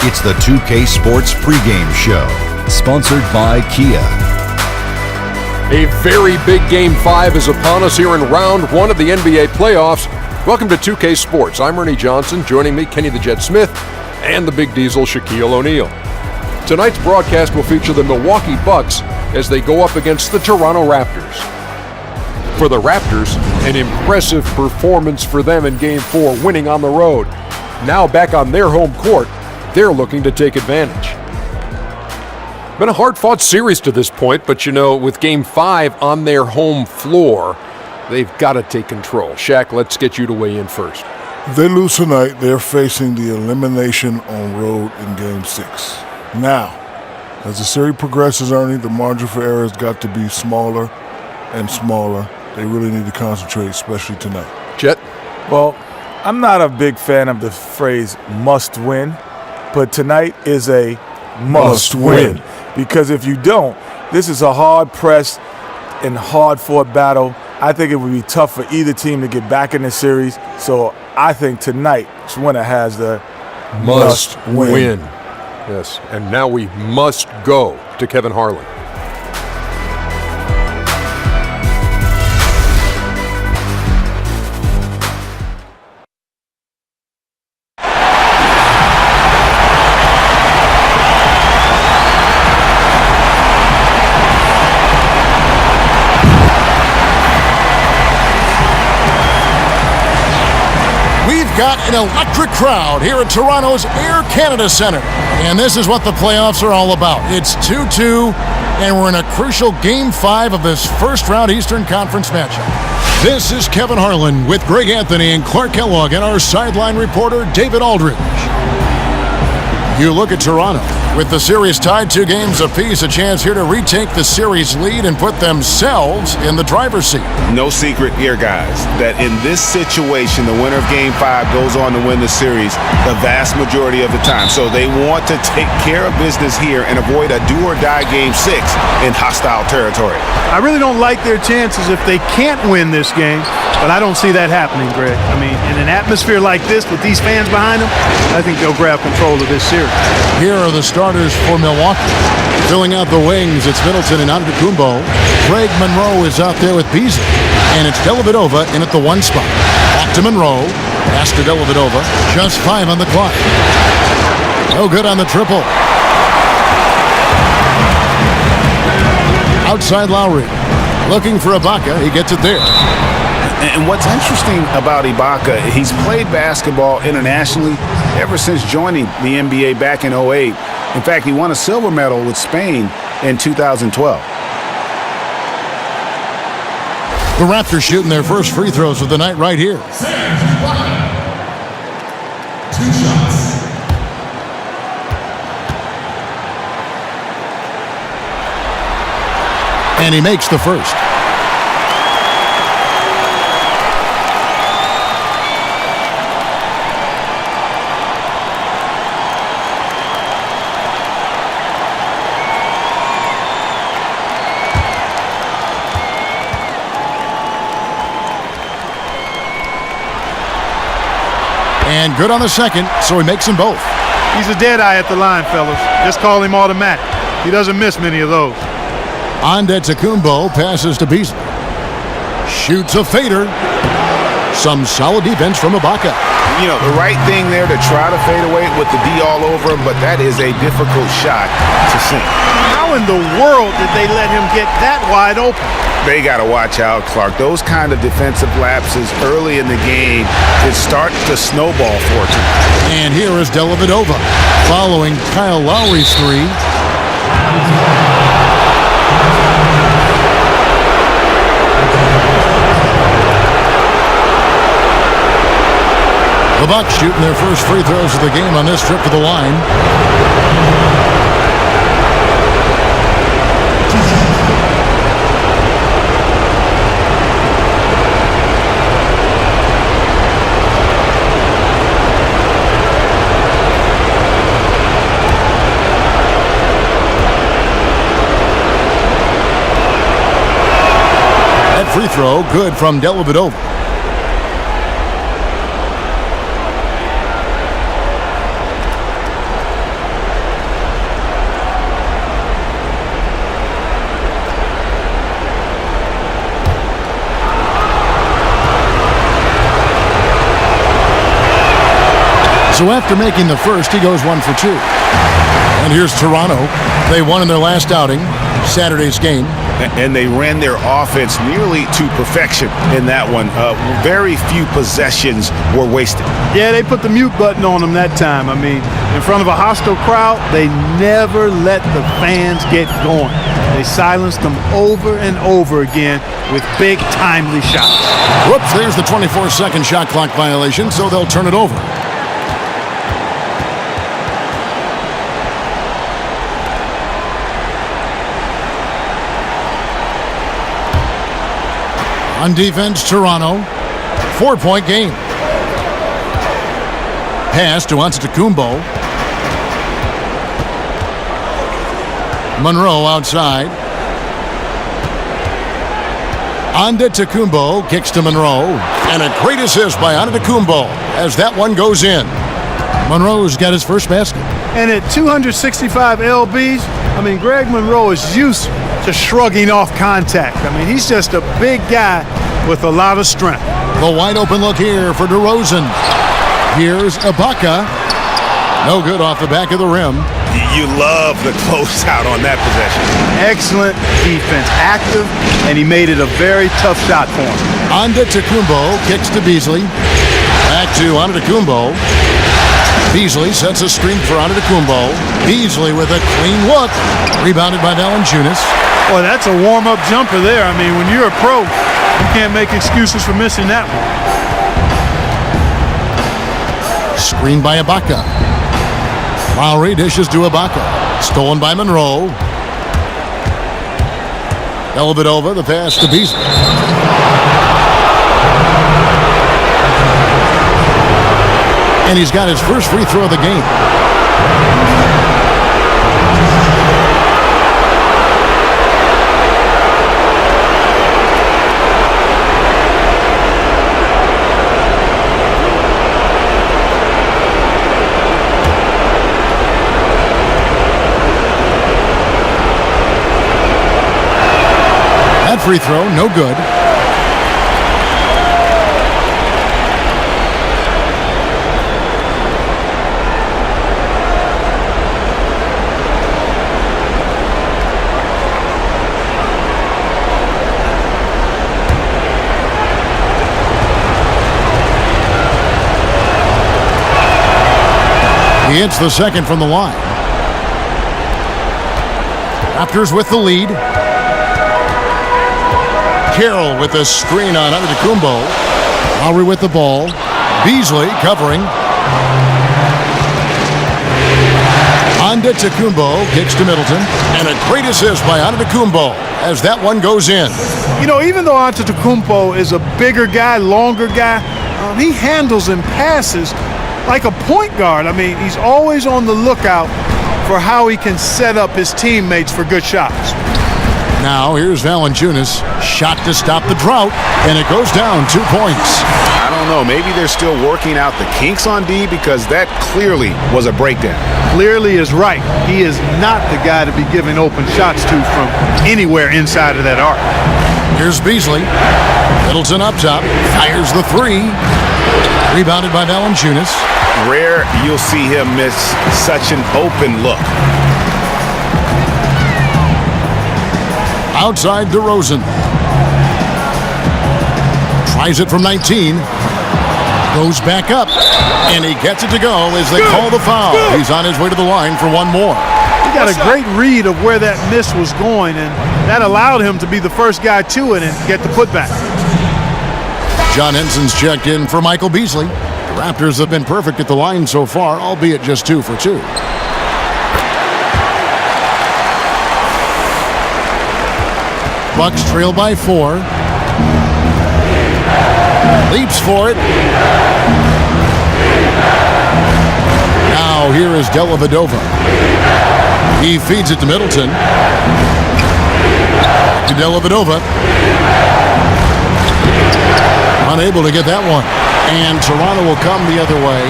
It's the 2K Sports pregame show, sponsored by Kia. A very big Game 5 is upon us here in round one of the NBA playoffs. Welcome to 2K Sports. I'm Ernie Johnson. Joining me, Kenny the Jet Smith, and the Big Diesel, Shaquille O'Neal. Tonight's broadcast will feature the Milwaukee Bucks as they go up against the Toronto Raptors. For the Raptors, an impressive performance for them in Game 4, winning on the road. Now back on their home court, they're looking to take advantage. Been a hard-fought series to this point, but with Game 5 on their home floor, they've got to take control. Shaq, let's get you to weigh in first. If they lose tonight, they're facing the elimination on road in Game 6. Now, as the series progresses, Ernie, the margin for error has got to be smaller and smaller. They really need to concentrate, especially tonight. Jet? Well, I'm not a big fan of the phrase must win, but tonight is a must win. Because if you don't, this is a hard-pressed and hard-fought battle. I think it would be tough for either team to get back in the series. So I think tonight's winner has the must win. Yes, and now we must go to Kevin Harlan. Got an electric crowd here at Toronto's Air Canada Centre. And this is what the playoffs are all about. It's 2-2, and we're in a crucial Game 5 of this first-round Eastern Conference matchup. This is Kevin Harlan with Greg Anthony and Clark Kellogg and our sideline reporter, David Aldridge. You look at Toronto. With the series tied 2 games apiece, a chance here to retake the series lead and put themselves in the driver's seat. No secret here, guys, that in this situation, the winner of Game 5 goes on to win the series the vast majority of the time. So they want to take care of business here and avoid a do-or-die Game 6 in hostile territory. I really don't like their chances if they can't win this game, but I don't see that happening, Greg. I mean, in an atmosphere like this with these fans behind them, I think they'll grab control of this series. Here are the starters for Milwaukee. Filling out the wings, it's Middleton and Antetokounmpo. Craig Monroe is out there with Beasley. And it's Dellavedova in at the 1 spot. Back to Monroe. Pass to Dellavedova. Just 5 on the clock. No good on the triple. Outside Lowry. Looking for Ibaka. He gets it there. And what's interesting about Ibaka, he's played basketball internationally ever since joining the NBA back in 2008. In fact, he won a silver medal with Spain in 2012. The Raptors shooting their first free throws of the night right here. 2 shots. And he makes the first. And good on the second, so he makes them both. He's a dead eye at the line, fellas. Just call him automatic. He doesn't miss many of those. Antetokounmpo passes to Beasley. Shoots a fader. Some solid defense from Ibaka. The right thing there to try to fade away with the D all over him, but that is a difficult shot to sink. How in the world did they let him get that wide open? They got to watch out, Clark. Those kind of defensive lapses early in the game is starting to snowball for them. And here is Dellavedova following Kyle Lowry's 3. The Bucks shooting their first free throws of the game on this trip to the line. That free throw good from Dellavedova. So after making the first, he goes 1 for 2. And here's Toronto. They won in their last outing, Saturday's game. And they ran their offense nearly to perfection in that one. Very few possessions were wasted. Yeah, they put the mute button on them that time. I mean, in front of a hostile crowd, they never let the fans get going. They silenced them over and over again with big, timely shots. Whoops, there's the 24-second shot clock violation, so they'll turn it over. On defense, Toronto, 4-point game. Pass to Antetokounmpo. Monroe outside. Antetokounmpo kicks to Monroe. And a great assist by Antetokounmpo as that one goes in. Monroe's got his first basket. And at 265 lbs, I mean, Greg Monroe is used to shrugging off contact. I mean, he's just a big guy with a lot of strength. The wide open look here for DeRozan. Here's Ibaka. No good off the back of the rim. You love the closeout on that possession. Excellent defense, active, and he made it a very tough shot for him. Antetokounmpo kicks to Beasley. Back to Antetokounmpo. Beasley sets a screen for Antetokounmpo. Beasley with a clean look. Rebounded by Valanciunas. Boy, that's a warm-up jumper there. I mean, when you're a pro, you can't make excuses for missing that one. Screen by Ibaka. Lowry dishes to Ibaka. Stolen by Monroe. Dellavedova, the pass to Beasley. And he's got his first free throw of the game. That free throw, no good. He hits the second from the line. Raptors with the lead. Carroll with a screen on Antetokounmpo. Lowry with the ball. Beasley covering. Antetokounmpo kicks to Middleton. And a great assist by Antetokounmpo as that one goes in. You know, even though Antetokounmpo is a bigger guy, longer guy, he handles and passes like a point guard. I mean, he's always on the lookout for how he can set up his teammates for good shots. Now here's Valanciunas. Shot to stop the drought, and it goes down 2 points. I don't know. Maybe they're still working out the kinks on D because that clearly was a breakdown. Clearly is right. He is not the guy to be giving open shots to from anywhere inside of that arc. Here's Beasley. Middleton up top. Fires the three. Rebounded by Valanciunas. Rare you'll see him miss such an open look. Outside DeRozan. Tries it from 19. Goes back up. And he gets it to go as they call the foul. He's on his way to the line for one more. He got a great read of where that miss was going, and that allowed him to be the first guy to it and get the putback. John Henson's checked in for Michael Beasley. The Raptors have been perfect at the line so far, albeit just 2 for 2. Bucks trail by 4. Leaps for it. Now here is Dellavedova. He feeds it to Middleton. To Dellavedova. Unable to get that one. And Toronto will come the other way.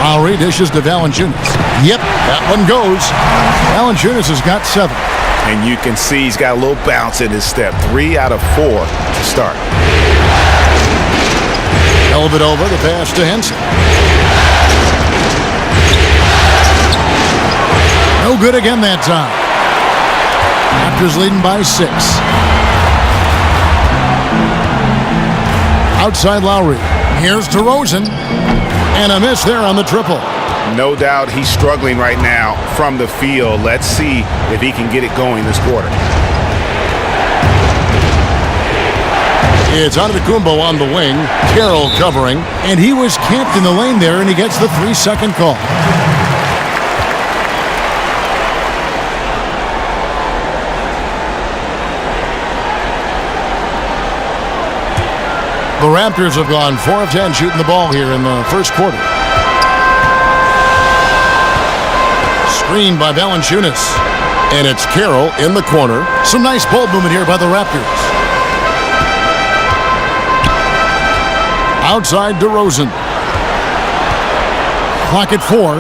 Lowry dishes to Valanciunas. Yep, that one goes. Valanciunas has got 7. And you can see he's got a little bounce in his step. 3 out of 4 to start. Dellavedova, the pass to Henson. No good again that time. Raptors leading by 6. Outside Lowry. Here's DeRozan. And a miss there on the triple. No doubt he's struggling right now from the field. Let's see if he can get it going this quarter. It's Antetokounmpo on the wing. Carroll covering. And he was camped in the lane there, and he gets the 3-second call. The Raptors have gone 4 of 10 shooting the ball here in the first quarter. Screened by Valanciunas. And it's Carroll in the corner. Some nice ball movement here by the Raptors. Outside DeRozan. Clock at 4.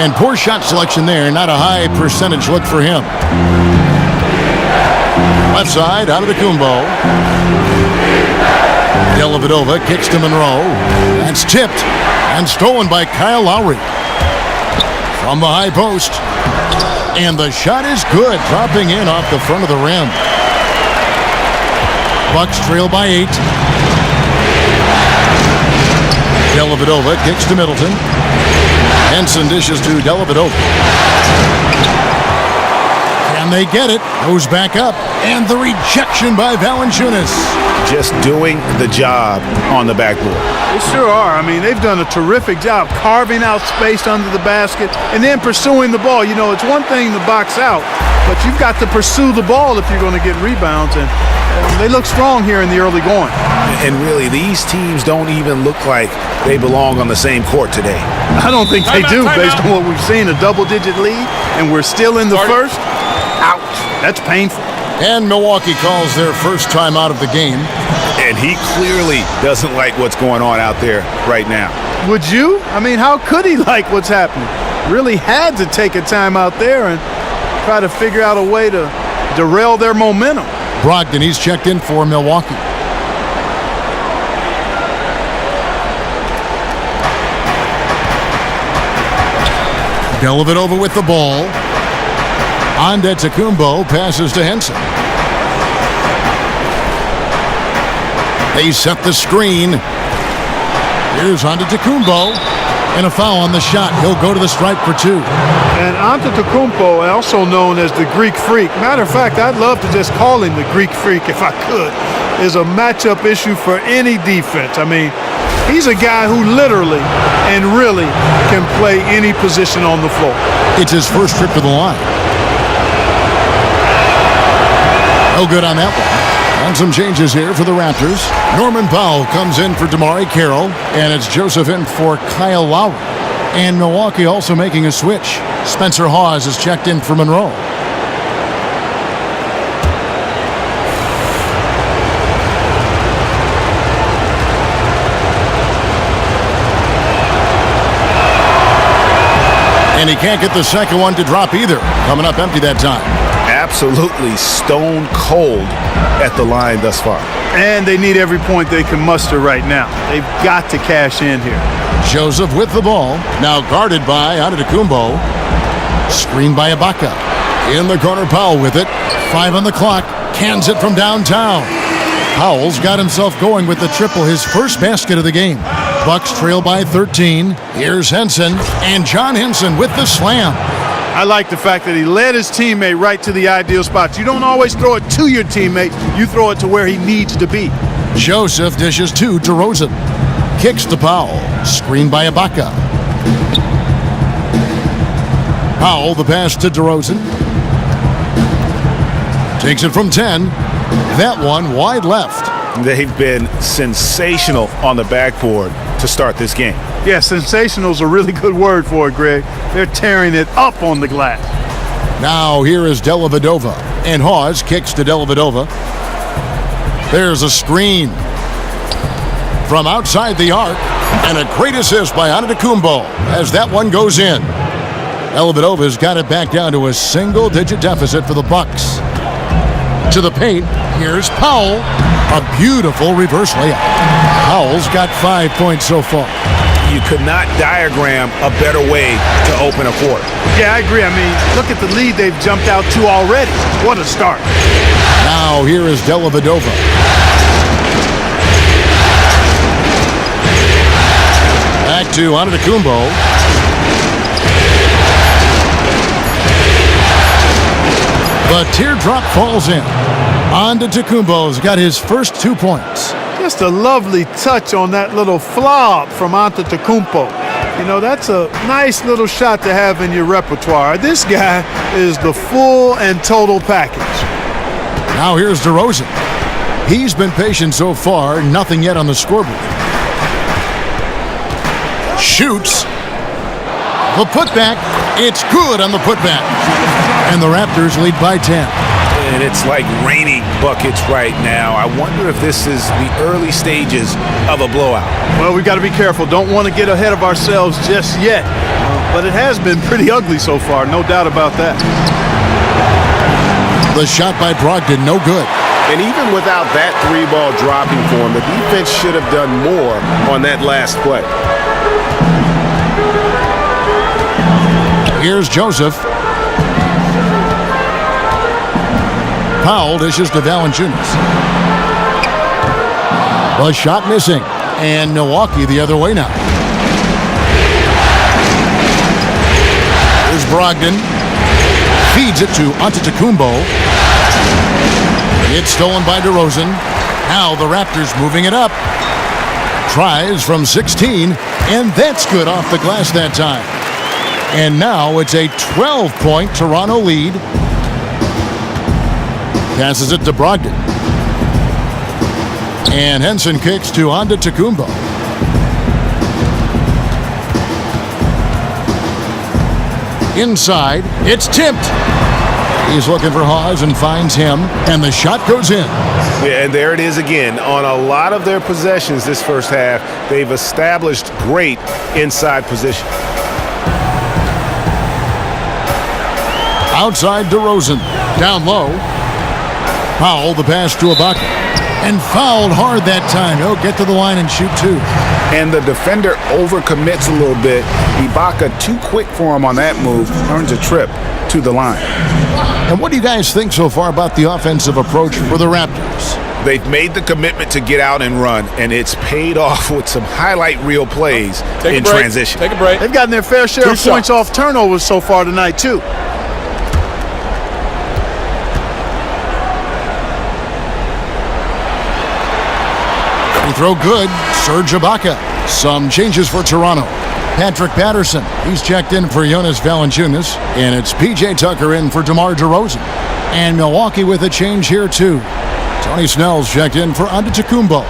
And poor shot selection there. Not a high percentage look for him. Left side, Antetokounmpo. Dellavedova kicks to Monroe. That's tipped and stolen by Kyle Lowry. From the high post. And the shot is good, dropping in off the front of the rim. Bucks trail by 8. Dellavedova kicks to Middleton. Henson dishes to Dellavedova. And they get it. Goes back up. And the rejection by Valanciunas. Just doing the job on the backboard. They sure are. I mean, they've done a terrific job carving out space under the basket and then pursuing the ball. You know, it's one thing to box out, but you've got to pursue the ball if you're going to get rebounds. And they look strong here in the early going. And really, these teams don't even look like they belong on the same court today. I don't think they do, based on what we've seen. A double-digit lead, and we're still in the first. Ouch. That's painful. And Milwaukee calls their first time out of the game. And he clearly doesn't like what's going on out there right now. Would you? I mean, how could he like what's happening? Really had to take a time out there and try to figure out a way to derail their momentum. Brogdon, he's checked in for Milwaukee. Dellavedova with the ball. Antetokounmpo passes to Henson. They set the screen. Here's Antetokounmpo. And a foul on the shot. He'll go to the stripe for 2. And Antetokounmpo, also known as the Greek Freak. Matter of fact, I'd love to just call him the Greek Freak if I could. Is a matchup issue for any defense. I mean, he's a guy who literally and really can play any position on the floor. It's his first trip to the line. No good on that one. And some changes here for the Raptors. Norman Powell comes in for DeMarre Carroll, and it's Joseph in for Kyle Lowry. And Milwaukee also making a switch. Spencer Hawes is checked in for Monroe. And he can't get the second one to drop either. Coming up empty that time. Absolutely stone cold at the line thus far. And they need every point they can muster right now. They've got to cash in here. Joseph with the ball. Now guarded by Antetokounmpo. Screened by Ibaka. In the corner, Powell with it. 5 on the clock. Cans it from downtown. Powell's got himself going with the triple, his first basket of the game. Bucks trail by 13. Here's Henson. And John Henson with the slam. I like the fact that he led his teammate right to the ideal spot. You don't always throw it to your teammate. You throw it to where he needs to be. Joseph dishes to DeRozan. Kicks to Powell. Screened by Ibaka. Powell, the pass to DeRozan. Takes it from 10. That one wide left. They've been sensational on the backboard to start this game. Yeah, sensational is a really good word for it, Greg. They're tearing it up on the glass. Now here is Dellavedova. And Hawes kicks to Dellavedova. There's a screen. From outside the arc. And a great assist by Antetokounmpo as that one goes in. Dellavedova's got it back down to a single-digit deficit for the Bucks. To the paint, here's Powell. A beautiful reverse layup. Powell's got 5 points so far. You could not diagram a better way to open a quarter. Yeah, I agree. I mean, look at the lead they've jumped out to already. What a start. Now here is Dellavedova. Back to Antetokounmpo. The teardrop falls in. Antetokounmpo's got his first 2 points. Just a lovely touch on that little flop from Antetokounmpo. You know, that's a nice little shot to have in your repertoire. This guy is the full and total package. Now here's DeRozan. He's been patient so far, nothing yet on the scoreboard. Shoots. The putback. It's good on the putback. And the Raptors lead by 10. And it's like raining buckets right now. I wonder if this is the early stages of a blowout. Well, we've got to be careful. Don't want to get ahead of ourselves just yet. But it has been pretty ugly so far, no doubt about that. The shot by Brogdon, no good. And even without that three-ball dropping for him, the defense should have done more on that last play. Here's Joseph. Powell dishes to Valanciunas. The shot missing. And Milwaukee the other way now. Here's Brogdon. Feeds it to Antetokounmpo. It's stolen by DeRozan. Now the Raptors moving it up. Tries from 16. And that's good off the glass that time. And now it's a 12-point Toronto lead. Passes it to Brogdon. And Henson kicks to Antetokounmpo. Inside, it's tipped. He's looking for Hawes and finds him, and the shot goes in. Yeah, and there it is again. On a lot of their possessions this first half, they've established great inside position. Outside DeRozan. Down low. Powell, the pass to Ibaka. And fouled hard that time. He'll get to the line and shoot two. And the defender overcommits a little bit. Ibaka too quick for him on that move. Earns a trip to the line. And what do you guys think so far about the offensive approach for the Raptors? They've made the commitment to get out and run, and it's paid off with some highlight reel plays in transition. Take a break. They've gotten their fair share of points off turnovers so far tonight, too. Throw good. Serge Ibaka. Some changes for Toronto. Patrick Patterson. He's checked in for Jonas Valanciunas. And it's P.J. Tucker in for DeMar DeRozan. And Milwaukee with a change here, too. Tony Snell's checked in for Antetokounmpo.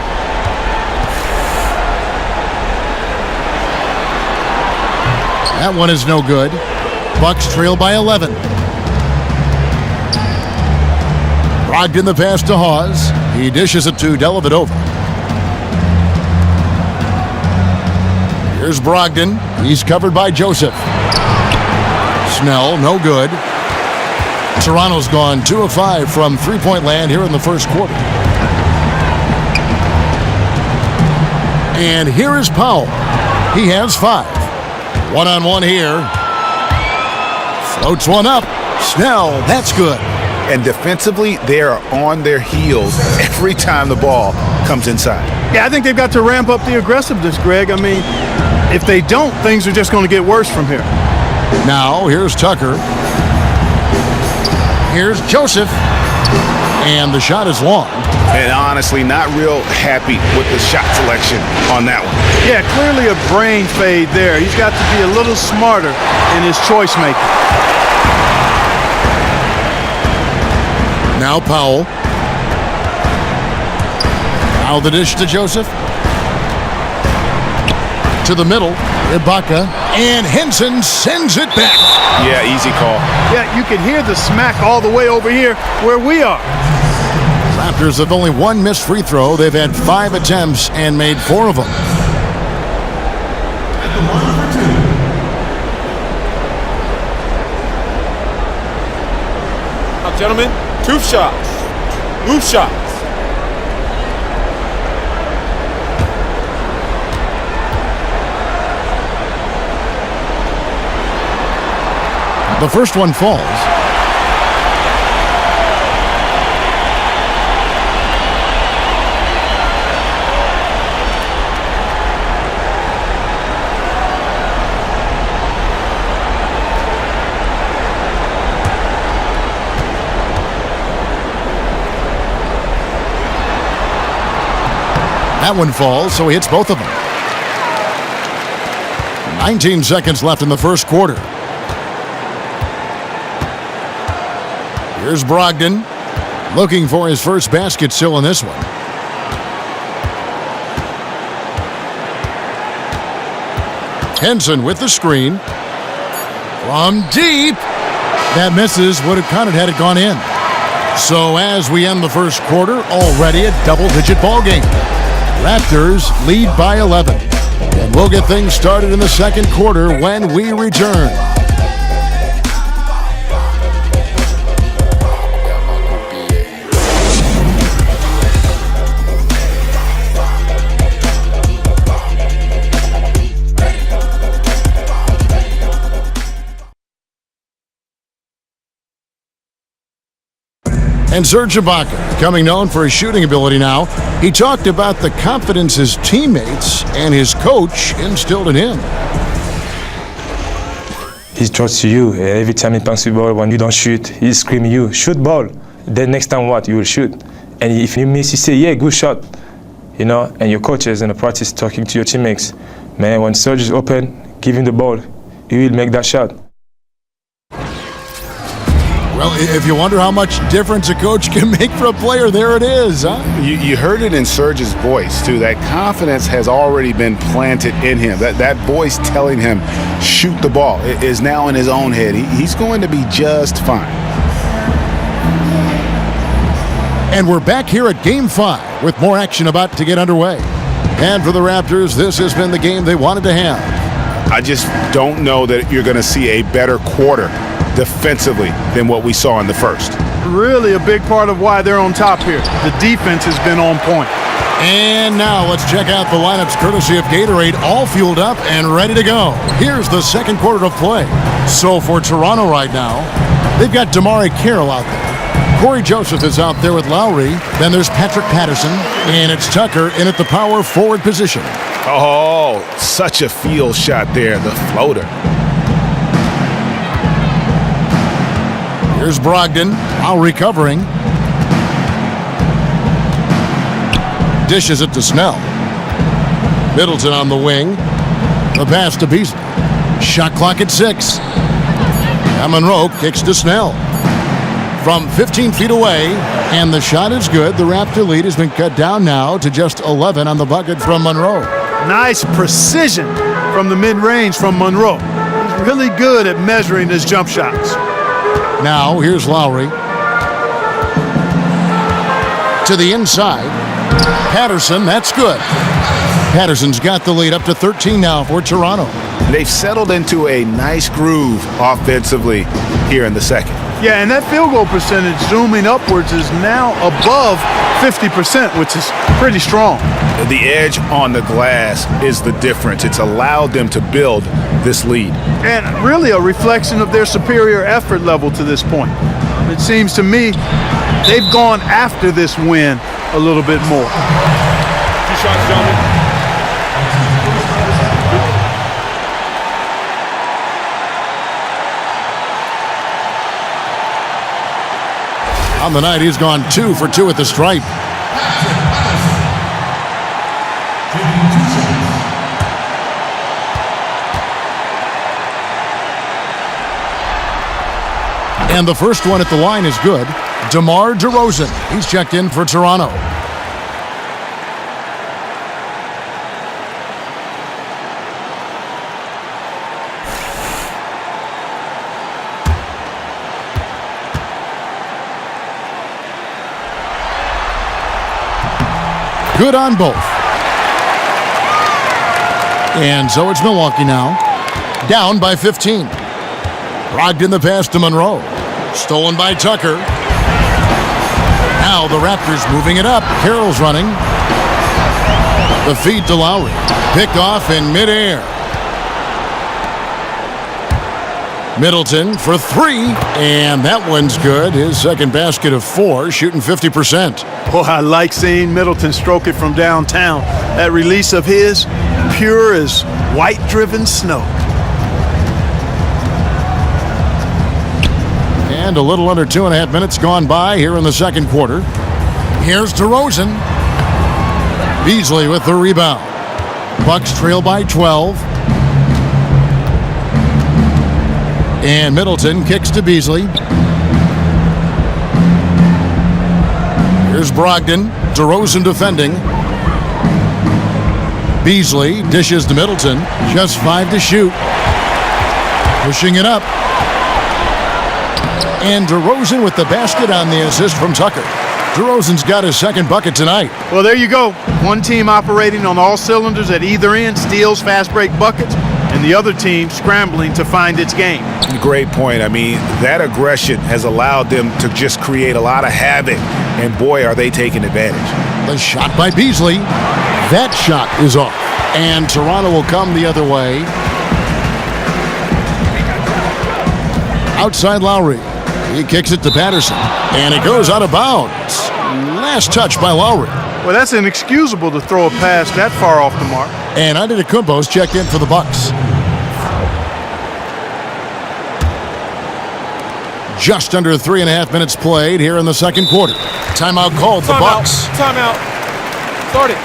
That one is no good. Bucks trail by 11. Brogdon the pass to Hawes. He dishes it to Dellavedova. Here's Brogdon. He's covered by Joseph. Snell, no good. Toronto's gone 2 of 5 from three-point land here in the first quarter. And here is Powell. He has 5. One-on-one here. Floats one up. Snell, that's good. And defensively, they are on their heels every time the ball comes inside. Yeah, I think they've got to ramp up the aggressiveness, Greg. I mean, if they don't, things are just going to get worse from here. Now, here's Tucker. Here's Joseph. And the shot is long. And honestly, not real happy with the shot selection on that one. Yeah, clearly a brain fade there. He's got to be a little smarter in his choice making. Now Powell. Now the dish to Joseph. To the middle, Ibaka, and Henson sends it back. Yeah, easy call. Yeah, you can hear the smack all the way over here where we are. Raptors have only one missed free throw. They've had 5 attempts and made 4 of them. Now, gentlemen, 2 shots. Move shots. The first one falls. That one falls, so he hits both of them. 19 seconds left in the first quarter. Here's Brogdon, looking for his first basket still in this one. Henson with the screen. From deep. That misses. Would have counted had it gone in. So as we end the first quarter, already a double-digit ball game. Raptors lead by 11. And we'll get things started in the second quarter when we return. And Serge Ibaka, becoming known for his shooting ability now, he talked about the confidence his teammates and his coach instilled in him. He trusts you. Every time he passes the ball, when you don't shoot, he screams you, shoot ball. Then next time what? You will shoot. And if you miss, you say, yeah, good shot. You know, and your coaches in the practice talking to your teammates. Man, when Serge is open, give him the ball. He will make that shot. Well, if you wonder how much difference a coach can make for a player, there it is, huh? You heard it in Serge's voice, too. That confidence has already been planted in him. That voice telling him, shoot the ball, is now in his own head. He's going to be just fine. And we're back here at Game 5 with more action about to get underway. And for the Raptors, this has been the game they wanted to have. I just don't know that you're going to see a better quarter defensively than what we saw in the first. Really a big part of why they're on top here. The defense has been on point. And now let's check out the lineups courtesy of Gatorade, all fueled up and ready to go. Here's the second quarter of play. So for Toronto right now, they've got Damari Carroll out there. Corey Joseph is out there with Lowry. Then there's Patrick Patterson. And it's Tucker in at the power forward position. Oh, such a field shot there, the floater. Here's Brogdon, Lowry covering. Dishes it to Snell. Middleton on the wing. The pass to Beasley. Shot clock at 6. And Monroe kicks to Snell. From 15 feet away, and the shot is good. The Raptor lead has been cut down now to just 11 on the bucket from Monroe. Nice precision from the mid-range from Monroe. He's really good at measuring his jump shots. Now, here's Lowry. To the inside. Patterson, that's good. Patterson's got the lead up to 13 now for Toronto. They've settled into a nice groove offensively here in the second. Yeah, and that field goal percentage zooming upwards is now above 50%, which is pretty strong. The edge on the glass is the difference. It's allowed them to build this lead. And really a reflection of their superior effort level to this point. It seems to me they've gone after this win a little bit more. 2 shots, gentlemen. On the night, he's gone 2 for 2 at the stripe. And the first one at the line is good. DeMar DeRozan. He's checked in for Toronto. Good on both. And so it's Milwaukee now. Down by 15. Brogdon the pass to Monroe. Stolen by Tucker. Now the Raptors moving it up. Carroll's running. The feed to Lowry. Picked off in midair. Middleton for three, and that one's good. His second basket of 4, shooting 50%. Boy, I like seeing Middleton stroke it from downtown. That release of his, pure as white-driven snow. And a little under 2.5 minutes gone by here in the second quarter. Here's DeRozan. Beasley with the rebound. Bucks trail by 12. And Middleton kicks to Beasley. Here's Brogdon. DeRozan defending. Beasley dishes to Middleton. Just 5 to shoot. Pushing it up. And DeRozan with the basket on the assist from Tucker. DeRozan's got his second bucket tonight. Well, there you go. One team operating on all cylinders at either end, steals, fast break buckets, and the other team scrambling to find its game. Great point. I mean, that aggression has allowed them to just create a lot of havoc, and boy, are they taking advantage. The shot by Beasley. That shot is off. And Toronto will come the other way. Outside Lowry. He kicks it to Patterson. And it goes out of bounds. Last touch by Lowry. Well, that's inexcusable to throw a pass that far off the mark. And Antetokounmpo's checked in for the Bucks. Just under 3.5 minutes played here in the second quarter. Timeout called. The Bucks. Timeout. Start it.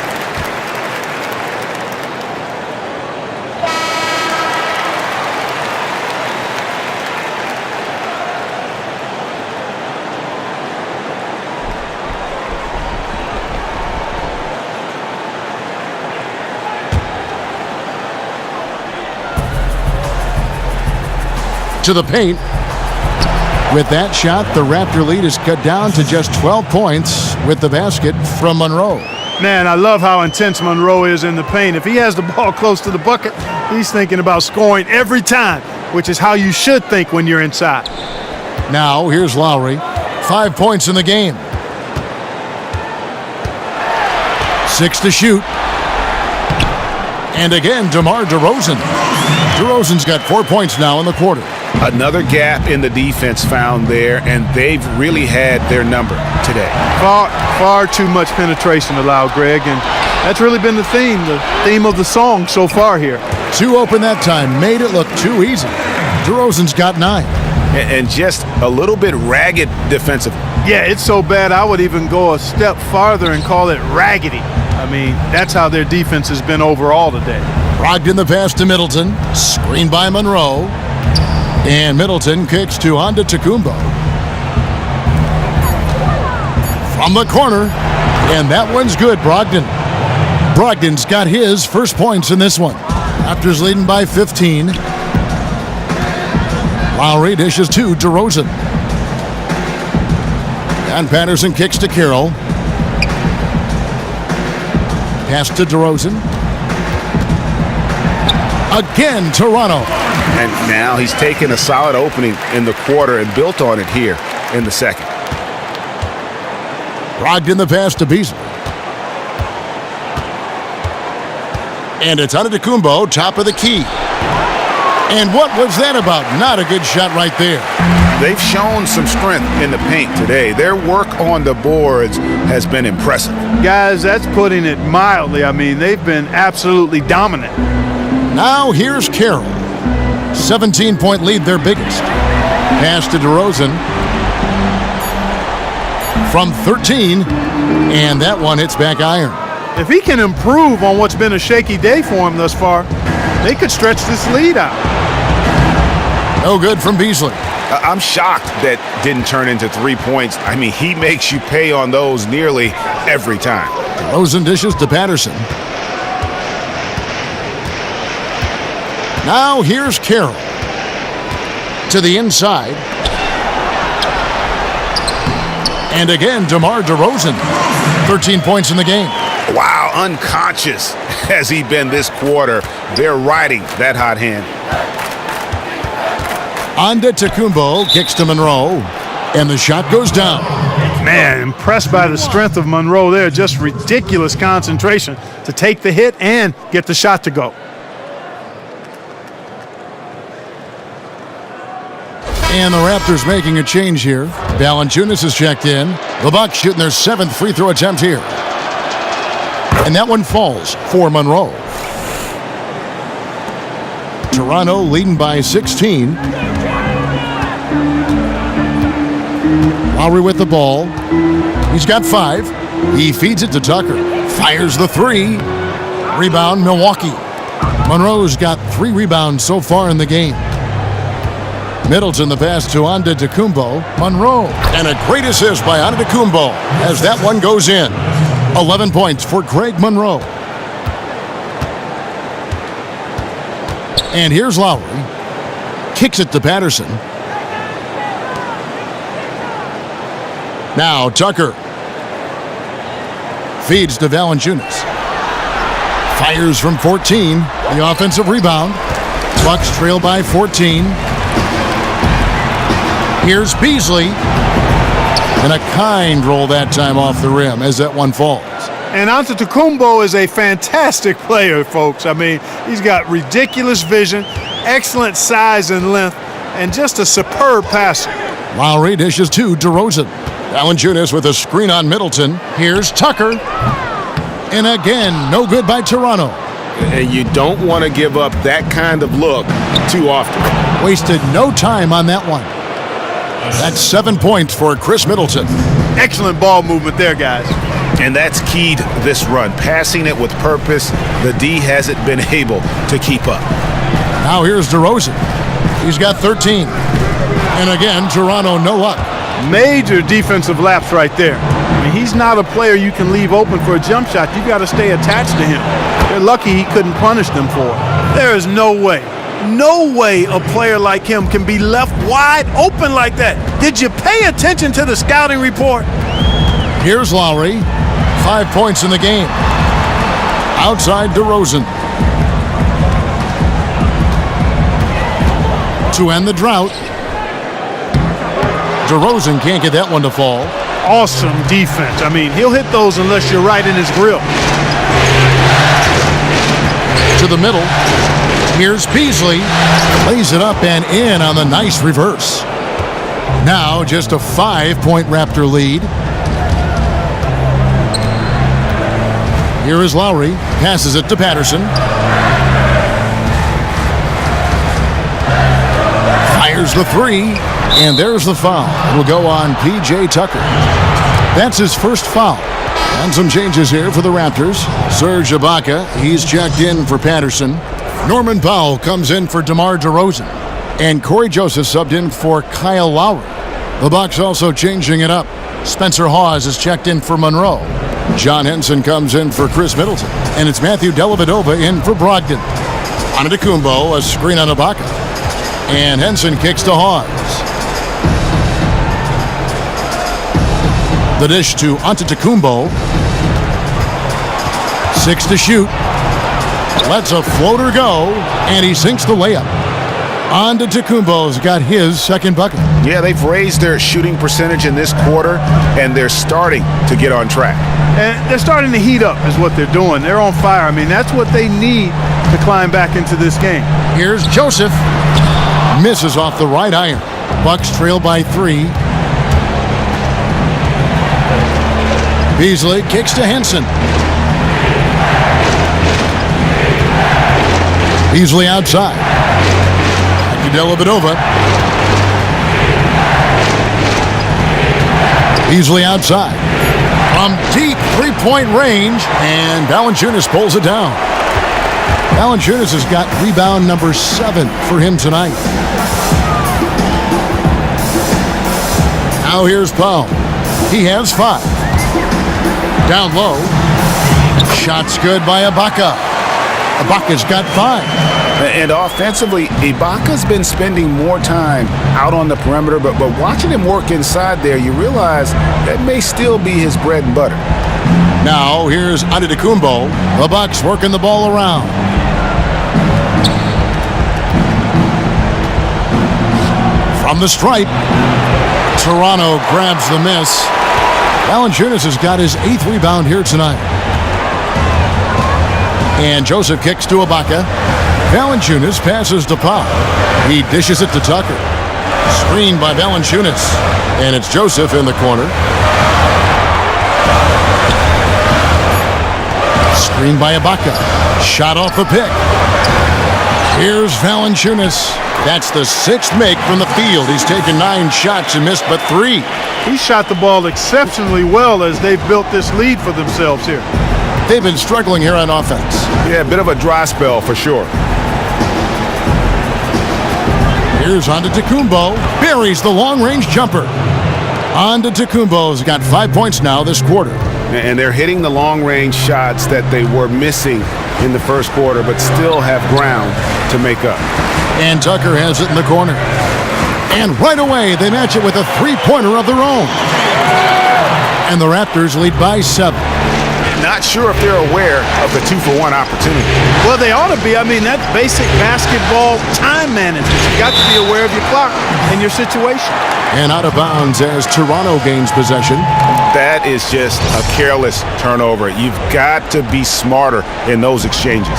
To the paint. With that shot, the Raptor lead is cut down to just 12 points with the basket from Monroe. Man, I love how intense Monroe is in the paint. If he has the ball close to the bucket, he's thinking about scoring every time, which is how you should think when you're inside. Now, here's Lowry. 5 points in the game. 6 to shoot. And again, DeMar DeRozan. DeRozan's got 4 points now in the quarter. Another gap in the defense found there, and they've really had their number today. Far too much penetration allowed, Greg, and that's really been the theme of the song so far here. 2 open that time, made it look too easy. DeRozan's got 9. And just a little bit ragged defensively. Yeah, it's so bad I would even go a step farther and call it raggedy. I mean, that's how their defense has been overall today. Brogdon the pass to Middleton, screened by Monroe. And Middleton kicks to Antetokounmpo. From the corner, and that one's good, Brogdon. Brogdon's got his first points in this one. Raptors leading by 15. Lowry dishes to DeRozan. And Patterson kicks to Carroll. Pass to DeRozan. Again, Toronto. And now he's taken a solid opening in the quarter and built on it here in the second. Brogdon the pass to Beasley. And it's Antetokounmpo, top of the key. And what was that about? Not a good shot right there. They've shown some strength in the paint today. Their work on the boards has been impressive. Guys, that's putting it mildly. I mean, they've been absolutely dominant. Now here's Carroll. 17-point lead, their biggest. Pass to DeRozan. From 13, and that one hits back iron. If he can improve on what's been a shaky day for him thus far, they could stretch this lead out. No good from Beasley. I'm shocked that didn't turn into 3 points. I mean, he makes you pay on those nearly every time. DeRozan dishes to Patterson. Now here's Carroll. To the inside. And again, DeMar DeRozan. 13 points in the game. Wow, unconscious has he been this quarter. They're riding that hot hand. Antetokounmpo kicks to Monroe, and the shot goes down. Man, impressed by the strength of Monroe there. Just ridiculous concentration to take the hit and get the shot to go. And the Raptors making a change here. Valanciunas is checked in. The Bucks shooting their 7th free throw attempt here. And that one falls for Monroe. Toronto leading by 16. Lowry with the ball. He's got 5. He feeds it to Tucker. Fires the 3. Rebound, Milwaukee. Monroe's got 3 rebounds so far in the game. Middleton the pass to Antetokounmpo. Monroe. And a great assist by Antetokounmpo as that one goes in. 11 points for Greg Monroe. And here's Lowry. Kicks it to Patterson. Now Tucker. Feeds to Valanciunas. Fires from 14. The offensive rebound. Bucks trail by 14. Here's Beasley. And a kind roll that time off the rim as that one falls. And Antetokounmpo is a fantastic player, folks. I mean, he's got ridiculous vision, excellent size and length, and just a superb passer. Lowry dishes to DeRozan. Valanciunas with a screen on Middleton. Here's Tucker. And again, no good by Toronto. And you don't want to give up that kind of look too often. Wasted no time on that one. That's 7 points for Chris Middleton. Excellent ball movement there, guys. And that's keyed this run. Passing it with purpose. The D hasn't been able to keep up. Now here's DeRozan. He's got 13. And again, Toronto no luck. Major defensive lapse right there. I mean, he's not a player you can leave open for a jump shot. You've got to stay attached to him. They're lucky he couldn't punish them for it. There is no way a player like him can be left wide open like that. Did you pay attention to the scouting report? Here's Lowry. 5 points in the game. Outside DeRozan. To end the drought. DeRozan can't get that one to fall. Awesome defense. I mean, he'll hit those unless you're right in his grill. To the middle. Here's Beasley. Lays it up and in on the nice reverse. Now just a 5-point Raptor lead. Here is Lowry. Passes it to Patterson. Fires the 3. And there's the foul. It'll go on P.J. Tucker. That's his first foul. And some changes here for the Raptors. Serge Ibaka, he's checked in for Patterson. Norman Powell comes in for DeMar DeRozan. And Corey Joseph subbed in for Kyle Lowry. The Bucks also changing it up. Spencer Hawes is checked in for Monroe. John Henson comes in for Chris Middleton. And it's Matthew Dellavedova in for Brogdon. Antetokounmpo, a screen on Ibaka. And Henson kicks to Hawes. The dish to Antetokounmpo. 6 to shoot. Lets a floater go, and he sinks the layup. Antetokounmpo's got his second bucket. Yeah, they've raised their shooting percentage in this quarter, and they're starting to get on track. And they're starting to heat up is what they're doing. They're on fire. I mean, that's what they need to climb back into this game. Here's Joseph. Misses off the right iron. Bucks trail by 3. Beasley kicks to Henson. Beasley outside. Back to Dellavedova. Beasley outside. From deep three-point range, and Valanciunas pulls it down. Valanciunas has got rebound number 7 for him tonight. Now here's Powell. He has 5. Down low. Shot's good by Ibaka. Ibaka's got 5. And offensively, Ibaka's been spending more time out on the perimeter, but watching him work inside there, you realize that may still be his bread and butter. Now here's Antetokounmpo. The Bucks working the ball around. From the stripe, Toronto grabs the miss. Valanciunas has got his 8th rebound here tonight. And Joseph kicks to Ibaka. Valanciunas passes to Powell. He dishes it to Tucker. Screen by Valanciunas. And it's Joseph in the corner. Screen by Ibaka. Shot off the pick. Here's Valanciunas. That's the 6th make from the field. He's taken 9 shots and missed but 3. He shot the ball exceptionally well as they've built this lead for themselves here. They've been struggling here on offense. Yeah, a bit of a dry spell for sure. Here's Antetokounmpo. Buries the long-range jumper. Antetokounmpo's got 5 points now this quarter. And they're hitting the long-range shots that they were missing in the first quarter, but still have ground to make up. And Tucker has it in the corner. And right away, they match it with a 3-pointer of their own. And the Raptors lead by 7. Not sure if they're aware of the 2-for-1 opportunity. Well, they ought to be. I mean, that's basic basketball time management. You got to be aware of your clock and your situation. And out of bounds as Toronto gains possession. That is just a careless turnover. You've got to be smarter in those exchanges.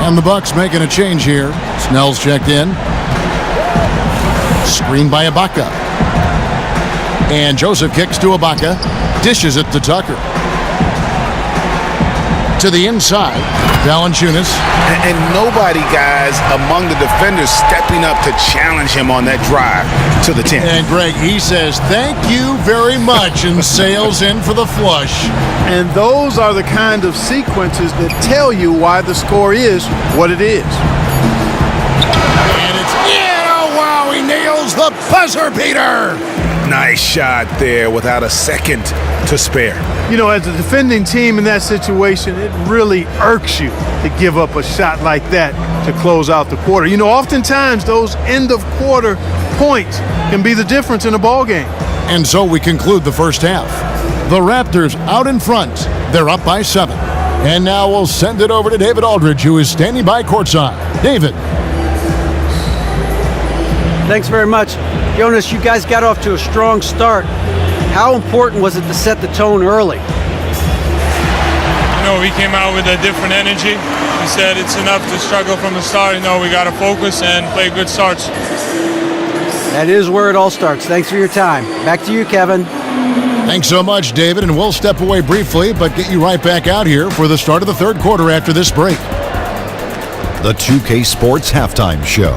And the Bucks making a change here. Snell's checked in. Screen by Ibaka. And Joseph kicks to Ibaka. Dishes it to Tucker. To the inside, Valanciunas. And nobody, guys, among the defenders stepping up to challenge him on that drive to the 10. And Greg, he says, thank you very much, and sails in for the flush. And those are the kind of sequences that tell you why the score is what it is. And it's in! Oh, wow, he nails the buzzer beater! Nice shot there without a second to spare. You know, as a defending team in that situation, it really irks you to give up a shot like that to close out the quarter. You know, oftentimes those end-of-quarter points can be the difference in a ball game. And so we conclude the first half. The Raptors out in front. They're up by 7. And now we'll send it over to David Aldridge, who is standing by courtside. David. Thanks very much. Jonas, you guys got off to a strong start. How important was it to set the tone early? You know, we came out with a different energy. We said it's enough to struggle from the start. You know, we got to focus and play good starts. That is where it all starts. Thanks for your time. Back to you, Kevin. Thanks so much, David, and we'll step away briefly, but get you right back out here for the start of the third quarter after this break. The 2K Sports Halftime Show.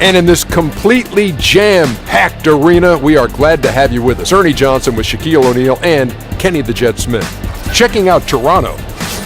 And in this completely jam-packed arena, we are glad to have you with us. Ernie Johnson with Shaquille O'Neal and Kenny the Jet Smith. Checking out Toronto.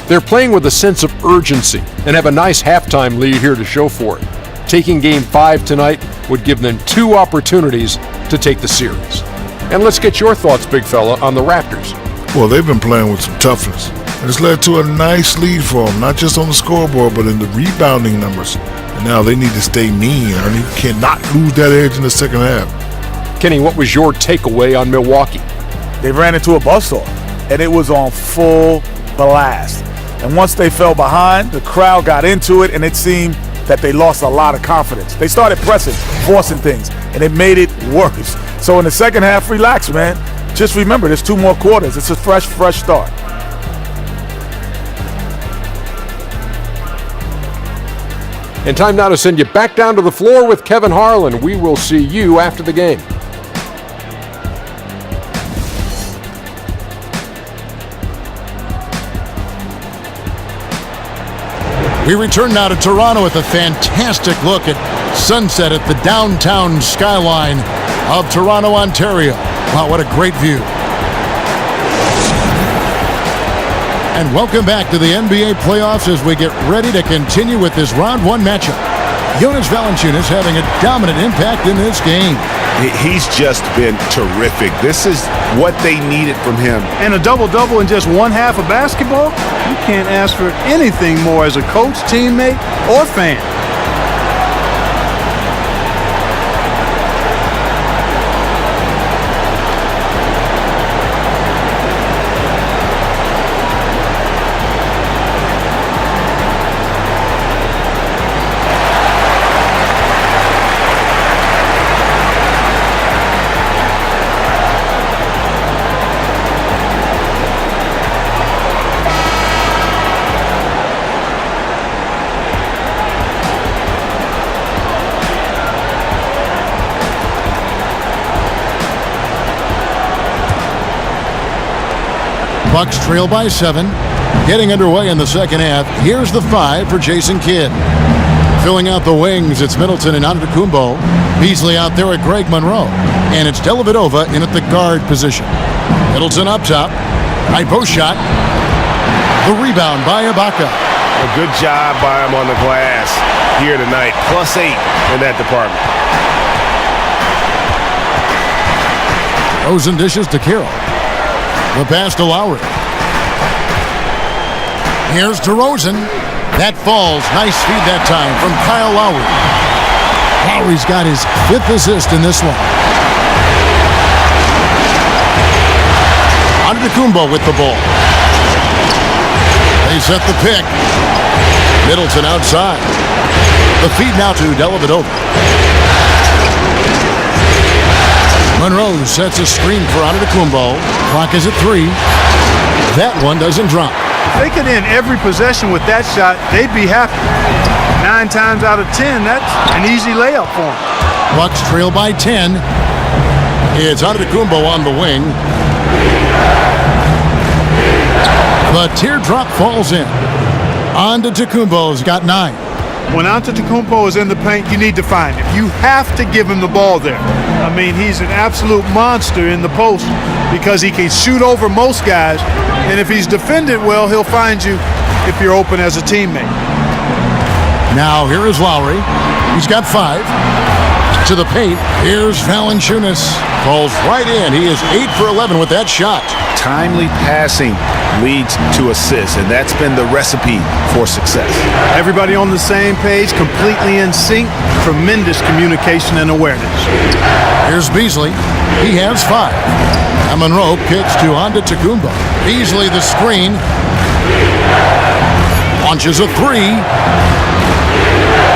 They're playing with a sense of urgency and have a nice halftime lead here to show for it. Taking Game 5 tonight would give them 2 opportunities to take the series. And let's get your thoughts, big fella, on the Raptors. Well, they've been playing with some toughness. And it's led to a nice lead for them, not just on the scoreboard, but in the rebounding numbers. And now they need to stay mean, and they cannot lose that edge in the second half. Kenny, what was your takeaway on Milwaukee? They ran into a buzzsaw, and it was on full blast. And once they fell behind, the crowd got into it, and it seemed that they lost a lot of confidence. They started pressing, forcing things, and it made it worse. So in the second half, relax, man. Just remember, there's 2 more quarters. It's a fresh start. And time now to send you back down to the floor with Kevin Harlan. We will see you after the game. We return now to Toronto with a fantastic look at sunset at the downtown skyline of Toronto, Ontario. Wow, what a great view. And welcome back to the NBA playoffs as we get ready to continue with this round 1 matchup. Jonas Valanciunas having a dominant impact in this game. He's just been terrific. This is what they needed from him. And a double-double in just one half of basketball? You can't ask for anything more as a coach, teammate, or fan. Bucks trail by 7. Getting underway in the second half. Here's the 5 for Jason Kidd. Filling out the wings, it's Middleton and Antetokounmpo. Beasley out there at Greg Monroe. And it's Dellavedova in at the guard position. Middleton up top. High post shot. The rebound by Ibaka. A good job by him on the glass here tonight. +8 in that department. Rosen dishes to Carroll. The pass to Lowry. Here's DeRozan. That falls. Nice feed that time from Kyle Lowry. Lowry's got his 5th assist in this one. Antetokounmpo with the ball. They set the pick. Middleton outside. The feed now to Dellavedova. Monroe sets a screen for Antetokounmpo. Clock is at 3. That one doesn't drop. If they could end every possession with that shot, they'd be happy. 9 times out of 10, that's an easy layup for them. Bucks trail by 10. It's Antetokounmpo on the wing. The teardrop falls in. Antetokounmpo's got 9. When Antetokounmpo is in the paint, you need to find him. You have to give him the ball there. I mean, he's an absolute monster in the post because he can shoot over most guys. And if he's defended well, he'll find you if you're open as a teammate. Now here is Lowry. He's got 5. To the paint. Here's Valanciunas. Falls right in. He is 8 for 11 with that shot. Timely passing leads to assists, and that's been the recipe for success. Everybody on the same page, completely in sync. Tremendous communication and awareness. Here's Beasley. He has 5. And Monroe kicks to Antetokounmpo. Beasley the screen. Launches a 3.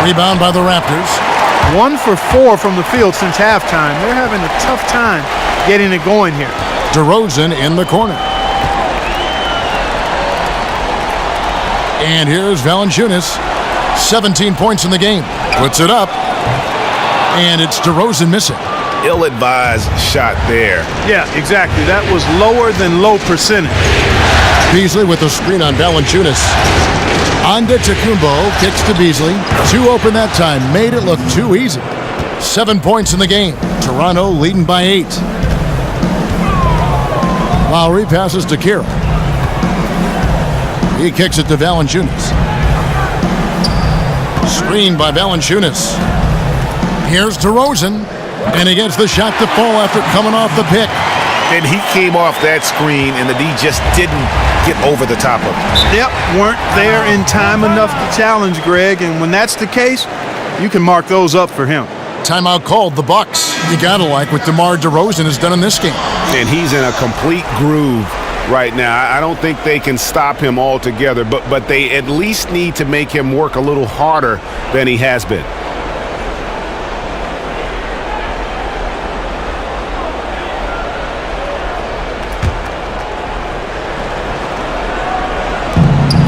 Rebound by the Raptors. 1 for 4 from the field since halftime. They're having a tough time getting it going here. DeRozan in the corner. And here's Valanciunas. 17 points in the game. Puts it up. And it's DeRozan missing. Ill-advised shot there. Yeah, exactly. That was lower than low percentage. Beasley with the screen on Valanciunas. Antetokounmpo kicks to Beasley. 2 open that time. Made it look too easy. 7 points in the game. Toronto leading by 8. Lowry passes to Carroll. He kicks it to Valanciunas. Screen by Valanciunas. Here's DeRozan. And he gets the shot to fall after coming off the pick. And he came off that screen, and the D just didn't get over the top of it. Yep, weren't there in time enough to challenge Greg, and when that's the case, you can mark those up for him. Timeout called, the Bucks. You gotta like what DeMar DeRozan has done in this game. And he's in a complete groove right now. I don't think they can stop him altogether, but they at least need to make him work a little harder than he has been.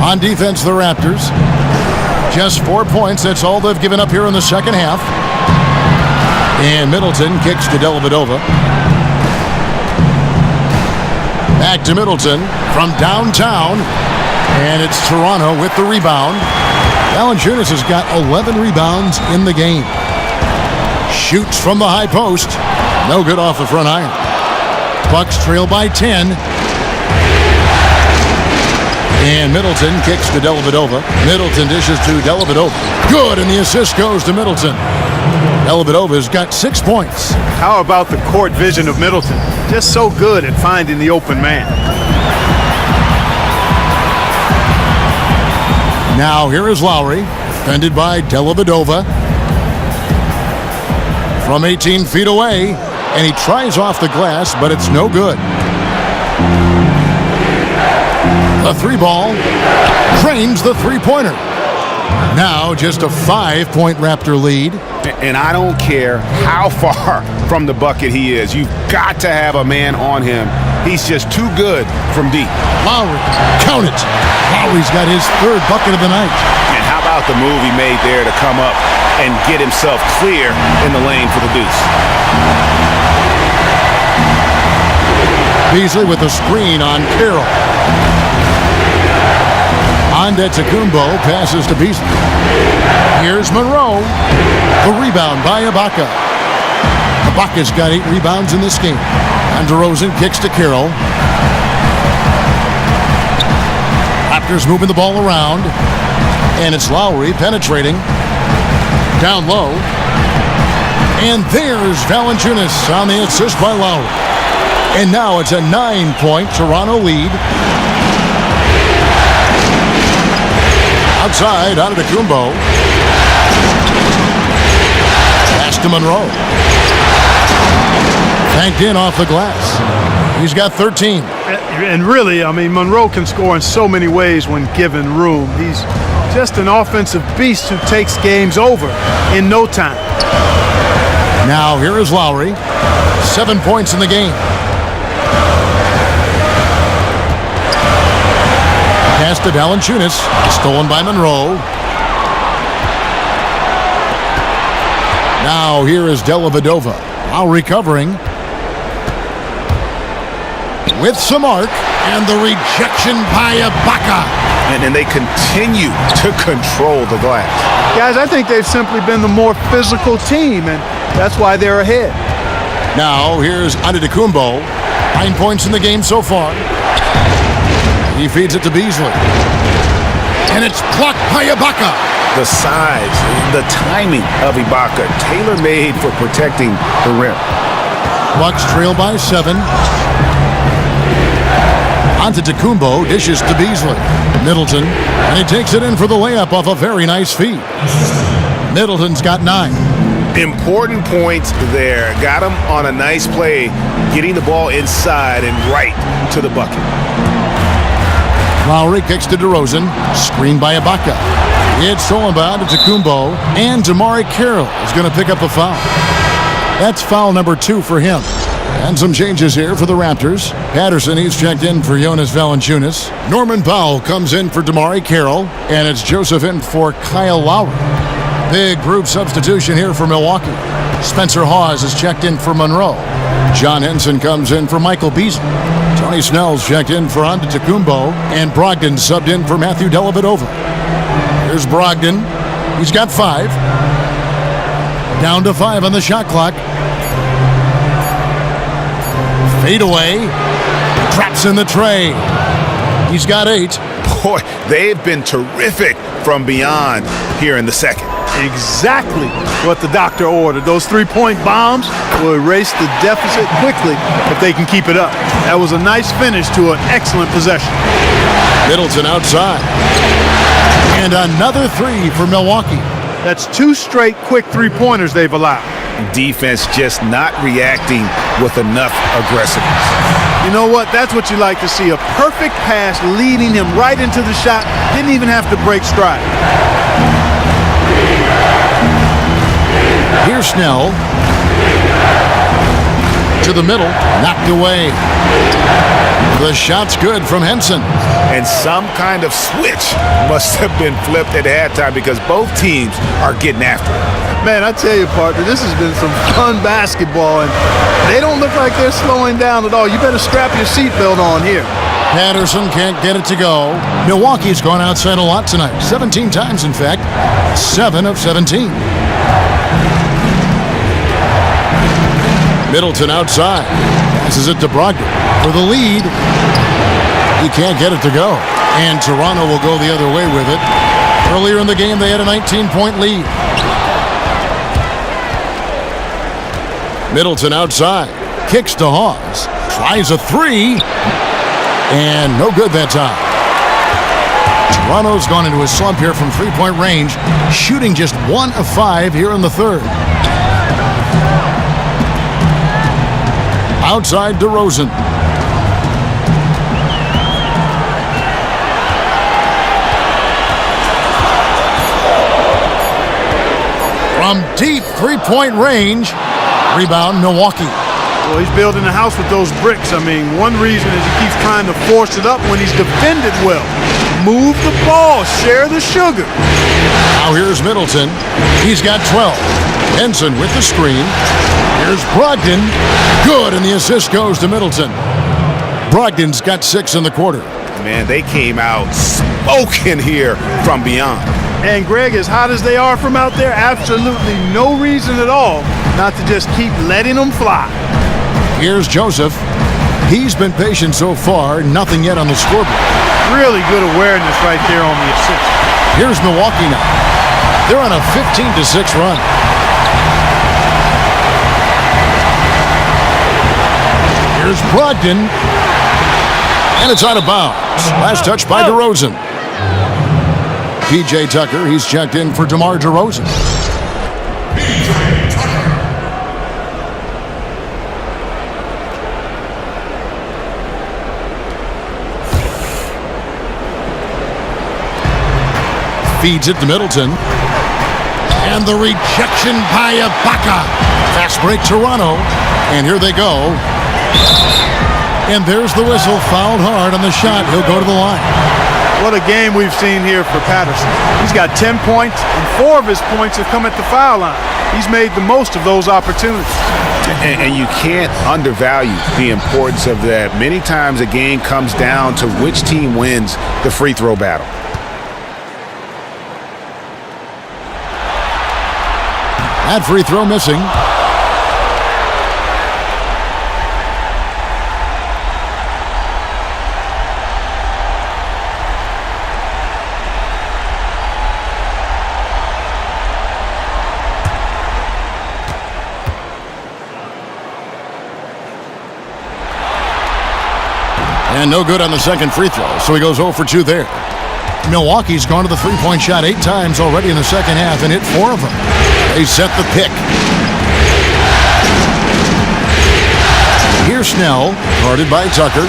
On defense, the Raptors. Just 4 points. That's all they've given up here in the second half. And Middleton kicks to Dellavedova. Back to Middleton from downtown. And it's Toronto with the rebound. Valanciunas has got 11 rebounds in the game. Shoots from the high post. No good off the front iron. Bucks trail by 10. And Middleton kicks to Dellavedova. Middleton dishes to Dellavedova. Good, and the assist goes to Middleton. Dellavedova's got 6 points. How about the court vision of Middleton? Just so good at finding the open man. Now here is Lowry, defended by Dellavedova. From 18 feet away, and he tries off the glass, but it's no good. The 3-ball frames the 3-pointer. Now just a 5-point Raptor lead. And I don't care how far from the bucket he is. You've got to have a man on him. He's just too good from deep. Lowry, count it. Lowry's got his 3rd bucket of the night. And how about the move he made there to come up and get himself clear in the lane for the deuce? Beasley with a screen on Carroll. Antetokounmpo passes to Beasley. Here's Monroe. The rebound by Ibaka. Ibaka's got 8 rebounds in this game. And DeRozan kicks to Carroll. Raptors moving the ball around. And it's Lowry penetrating. Down low. And there's Valanciunas on the assist by Lowry. And now it's a 9-point Toronto lead. Outside, Antetokounmpo. Pass to Monroe. Banked in off the glass. He's got 13. And really, I mean, Monroe can score in so many ways when given room. He's just an offensive beast who takes games over in no time. Now here is Lowry. 7 points in the game. Pass to Valanciunas. Stolen by Monroe. Now here is Dellavedova. Lowry covering. With some arc. And the rejection by Ibaka. And they continue to control the glass. Guys, I think they've simply been the more physical team, and that's why they're ahead. Now here's Antetokounmpo. 9 points in the game so far. He feeds it to Beasley. And it's blocked by Ibaka. The size, the timing of Ibaka, tailor-made for protecting the rim. Bucks trail by 7. Antetokounmpo dishes to Beasley. Middleton, and he takes it in for the layup off a very nice feed. Middleton's got 9. Important points there. Got him on a nice play, getting the ball inside and right to the bucket. Lowry kicks to DeRozan, screened by Ibaka. It's stolen by Antetokounmpo, and Damari Carroll is going to pick up a foul. That's foul number 2 for him. And some changes here for the Raptors. Patterson, he's checked in for Jonas Valanciunas. Norman Powell comes in for Damari Carroll, and it's Joseph in for Kyle Lowry. Big group substitution here for Milwaukee. Spencer Hawes is checked in for Monroe. John Henson comes in for Michael Beasley. Tony Snell's checked in for Antetokounmpo, and Brogdon subbed in for Matthew Dellavedova. Here's Brogdon. He's got 5. Down to 5 on the shot clock. Fade away. Traps in the tray. He's got 8. Boy, they've been terrific from beyond here in the second. Exactly what the doctor ordered. Those 3-point bombs will erase the deficit quickly if they can keep it up. That was a nice finish to an excellent possession. Middleton outside. And another 3 for Milwaukee. That's 2 straight quick 3-pointers they've allowed. Defense just not reacting with enough aggressiveness. You know what? That's what you like to see. A perfect pass leading him right into the shot. Didn't even have to break stride. Here's Snell. To the middle. Knocked away. The shot's good from Henson. And some kind of switch must have been flipped at halftime because both teams are getting after it. Man, I tell you, partner, this has been some fun basketball, and they don't look like they're slowing down at all. You better strap your seatbelt on here. Patterson can't get it to go. Milwaukee's gone outside a lot tonight. 17 times, in fact. 7 of 17. Middleton outside. Passes it to Brogdon for the lead. He can't get it to go. And Toronto will go the other way with it. Earlier in the game, they had a 19-point lead. Middleton outside. Kicks to Hawes. Tries a 3. And no good that time. Toronto's gone into a slump here from 3-point range, shooting just 1 of 5 here in the third. Outside DeRozan. From deep 3-point range. Rebound, Milwaukee. Well, he's building a house with those bricks. I mean, one reason is he keeps trying to force it up when he's defended well. Move the ball, share the sugar. Now here's Middleton. He's got 12. Henson with the screen. Here's Brogdon. Good, and the assist goes to Middleton. Brogdon's got 6 in the quarter. Man, they came out smoking here from beyond. And Greg, as hot as they are from out there, absolutely no reason at all not to just keep letting them fly. Here's Joseph. He's been patient so far, nothing yet on the scoreboard. Really good awareness right there on the assist. Here's Milwaukee now. They're on a 15-6 run. Here's Brogdon. And it's out of bounds. Last touch by DeRozan. P.J. Tucker, he's checked in for DeMar DeRozan. P.J. Tucker. Feeds it to Middleton. And the rejection by Ibaka. Fast break Toronto. And here they go. And there's the whistle. Fouled hard on the shot. He'll go to the line. What a game we've seen here for Patterson. He's got 10 points, and 4 of his points have come at the foul line. He's made the most of those opportunities. And you can't undervalue the importance of that. Many times a game comes down to which team wins the free throw battle. That free throw missing. And no good on the second free throw, so he goes 0 for 2 there. Milwaukee's gone to the three-point shot 8 times already in the second half and hit 4 of them. They set the pick. Here's Snell, guarded by Tucker.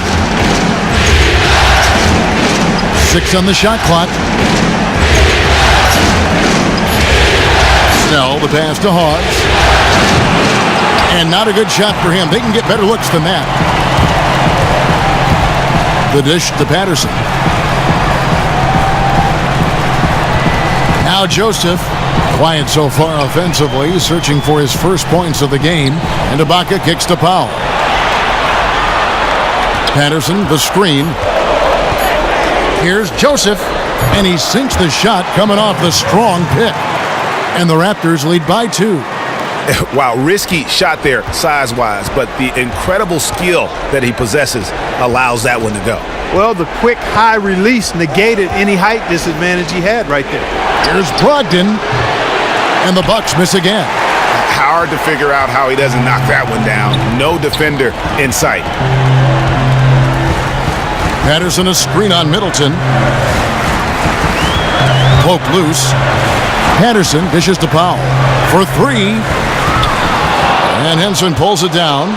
6 on the shot clock. Snell, the pass to Hawes. And not a good shot for him. They can get better looks than that. The dish to Patterson. Now Joseph, quiet so far offensively, searching for his first points of the game, and Ibaka kicks to Powell. Patterson, the screen. Here's Joseph, and he sinks the shot coming off the strong pick. And the Raptors lead by 2. Wow, risky shot there size-wise, but the incredible skill that he possesses allows that one to go. Well, the quick high release negated any height disadvantage he had right there. Here's Brogdon, and the Bucks miss again. Hard to figure out how he doesn't knock that one down. No defender in sight. Patterson a screen on Middleton. Poke loose. Patterson dishes to Powell for 3. And Henson pulls it down.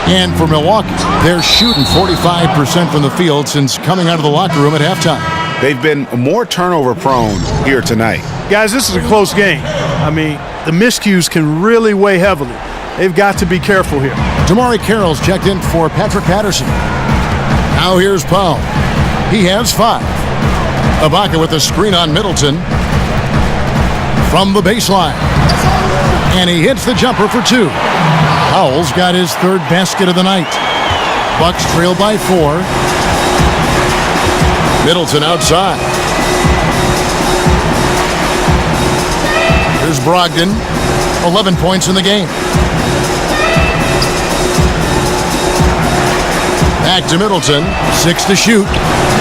And for Milwaukee, they're shooting 45% from the field since coming out of the locker room at halftime. They've been more turnover prone here tonight. Guys, this is a close game. I mean, the miscues can really weigh heavily. They've got to be careful here. Damari Carroll's checked in for Patrick Patterson. Now here's Powell. He has 5. Ibaka with a screen on Middleton from the baseline. And he hits the jumper for 2. Powell's got his 3rd basket of the night. Bucks trail by 4. Middleton outside. Here's Brogdon. 11 points in the game. Back to Middleton. 6 to shoot.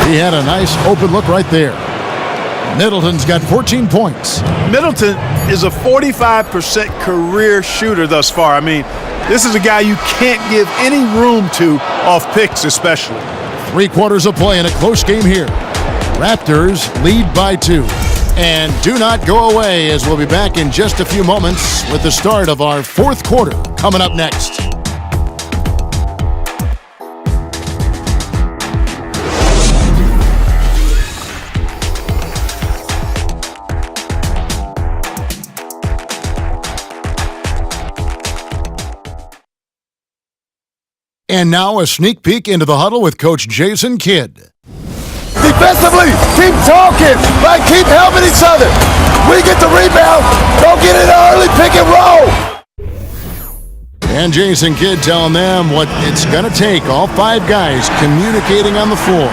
He had a nice open look right there. Middleton's got 14 points. Middleton is a 45% career shooter thus far. I mean, this is a guy you can't give any room to off picks especially. 3 quarters of play in a close game here. Raptors lead by 2. And do not go away, as we'll be back in just a few moments with the start of our 4th quarter coming up next. And now a sneak peek into the huddle with Coach Jason Kidd. Defensively, keep talking, right? Keep helping each other. We get the rebound, don't get it early, pick and roll. And Jason Kidd telling them what it's going to take, all 5 guys communicating on the floor.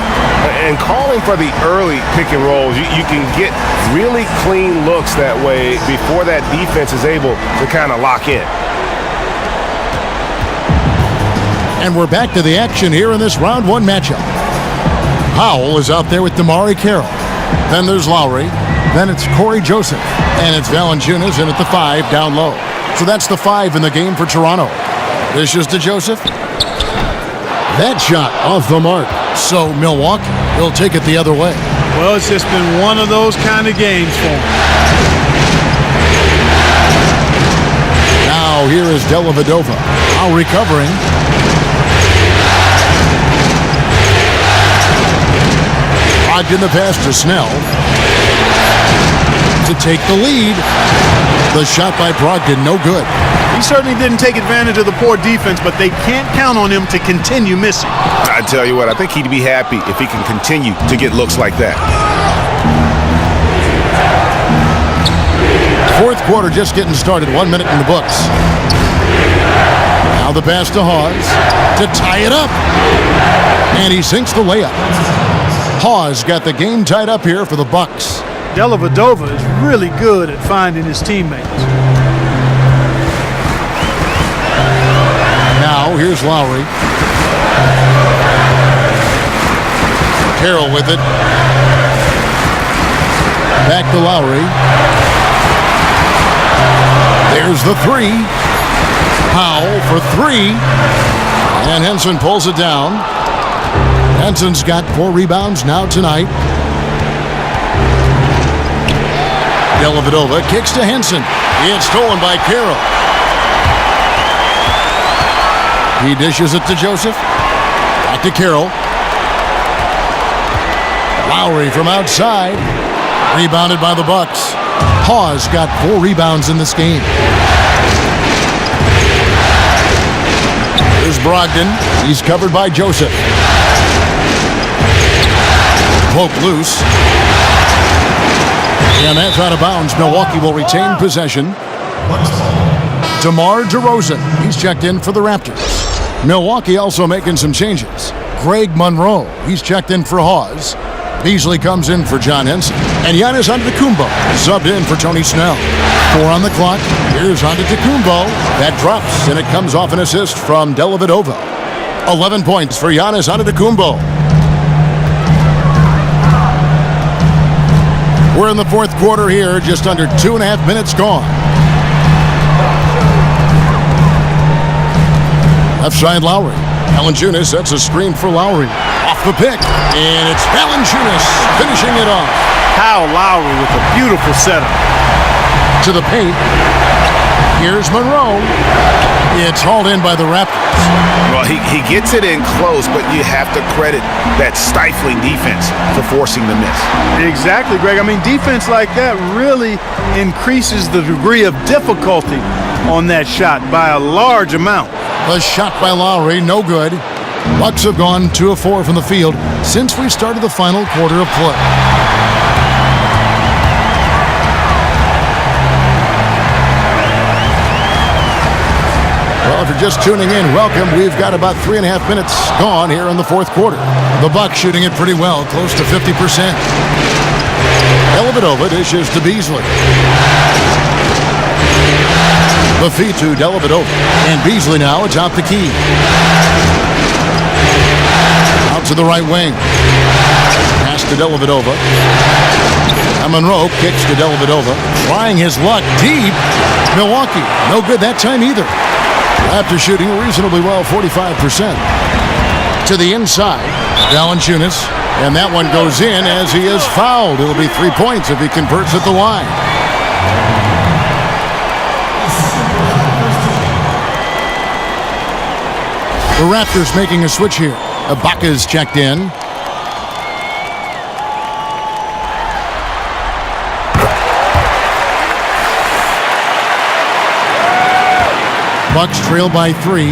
And calling for the early pick and rolls, you can get really clean looks that way before that defense is able to kind of lock in. And we're back to the action here in this round one matchup. Powell is out there with Damari Carroll. Then there's Lowry. Then it's Corey Joseph. And it's Valanciunas in at the 5 down low. So that's the 5 in the game for Toronto. Dishes to Joseph. That shot off the mark. So Milwaukee will take it the other way. Well, it's just been one of those kind of games for him. Now here is Dellavedova. Now recovering. In the pass to Snell to take the lead. The shot by Brogdon, no good. He certainly didn't take advantage of the poor defense, but they can't count on him to continue missing. I tell you what, I think he'd be happy if he can continue to get looks like that. Fourth quarter just getting started, 1 minute in the books. Now the pass to Hawes to tie it up. And he sinks the layup. Hawes got the game tied up here for the Bucks. Dellavedova is really good at finding his teammates. Now here's Lowry. Carroll with it. Back to Lowry. There's the 3. Powell for 3. And Henson pulls it down. Henson's got 4 rebounds now tonight. Dellavedova kicks to Henson. It's stolen by Carroll. He dishes it to Joseph. Back to Carroll. Lowry from outside. Rebounded by the Bucks. Hawes got 4 rebounds in this game. Here's Brogdon. He's covered by Joseph. Poke loose. And that's out of bounds. Milwaukee will retain possession. DeMar DeRozan. He's checked in for the Raptors. Milwaukee also making some changes. Greg Monroe. He's checked in for Hawes. Beasley comes in for John Henson. And Giannis Antetokounmpo subbed in for Tony Snell. 4 on the clock. Here's Antetokounmpo. That drops, and it comes off an assist from Dellavedova. 11 points for Giannis Antetokounmpo. We're in the fourth quarter here, just under 2.5 minutes gone. Left side Lowry. Valanciunas sets a screen for Lowry. Off the pick, and it's Valanciunas finishing it off. Kyle Lowry with a beautiful setup. To the paint. Here's Monroe. It's hauled in by the Raptors. Well, he gets it in close, but you have to credit that stifling defense for forcing the miss. Exactly, Greg. I mean, defense like that really increases the degree of difficulty on that shot by a large amount. A shot by Lowry, no good. Bucks have gone 2 of 4 from the field since we started the final quarter of play. Well, if you're just tuning in, welcome. We've got about 3.5 minutes gone here in the fourth quarter. The Bucks shooting it pretty well, close to 50%. Dellavedova dishes to Beasley. The feed to Dellavedova. And Beasley now atop the key. Out to the right wing. Pass to Dellavedova. And Monroe kicks to Dellavedova. Trying his luck deep. Milwaukee, no good that time either. After shooting reasonably well, 45%. To the inside, Valanciunas. And that one goes in as he is fouled. It'll be 3 points if he converts at the line. The Raptors making a switch here. Ibaka's checked in. Bucks trail by 3.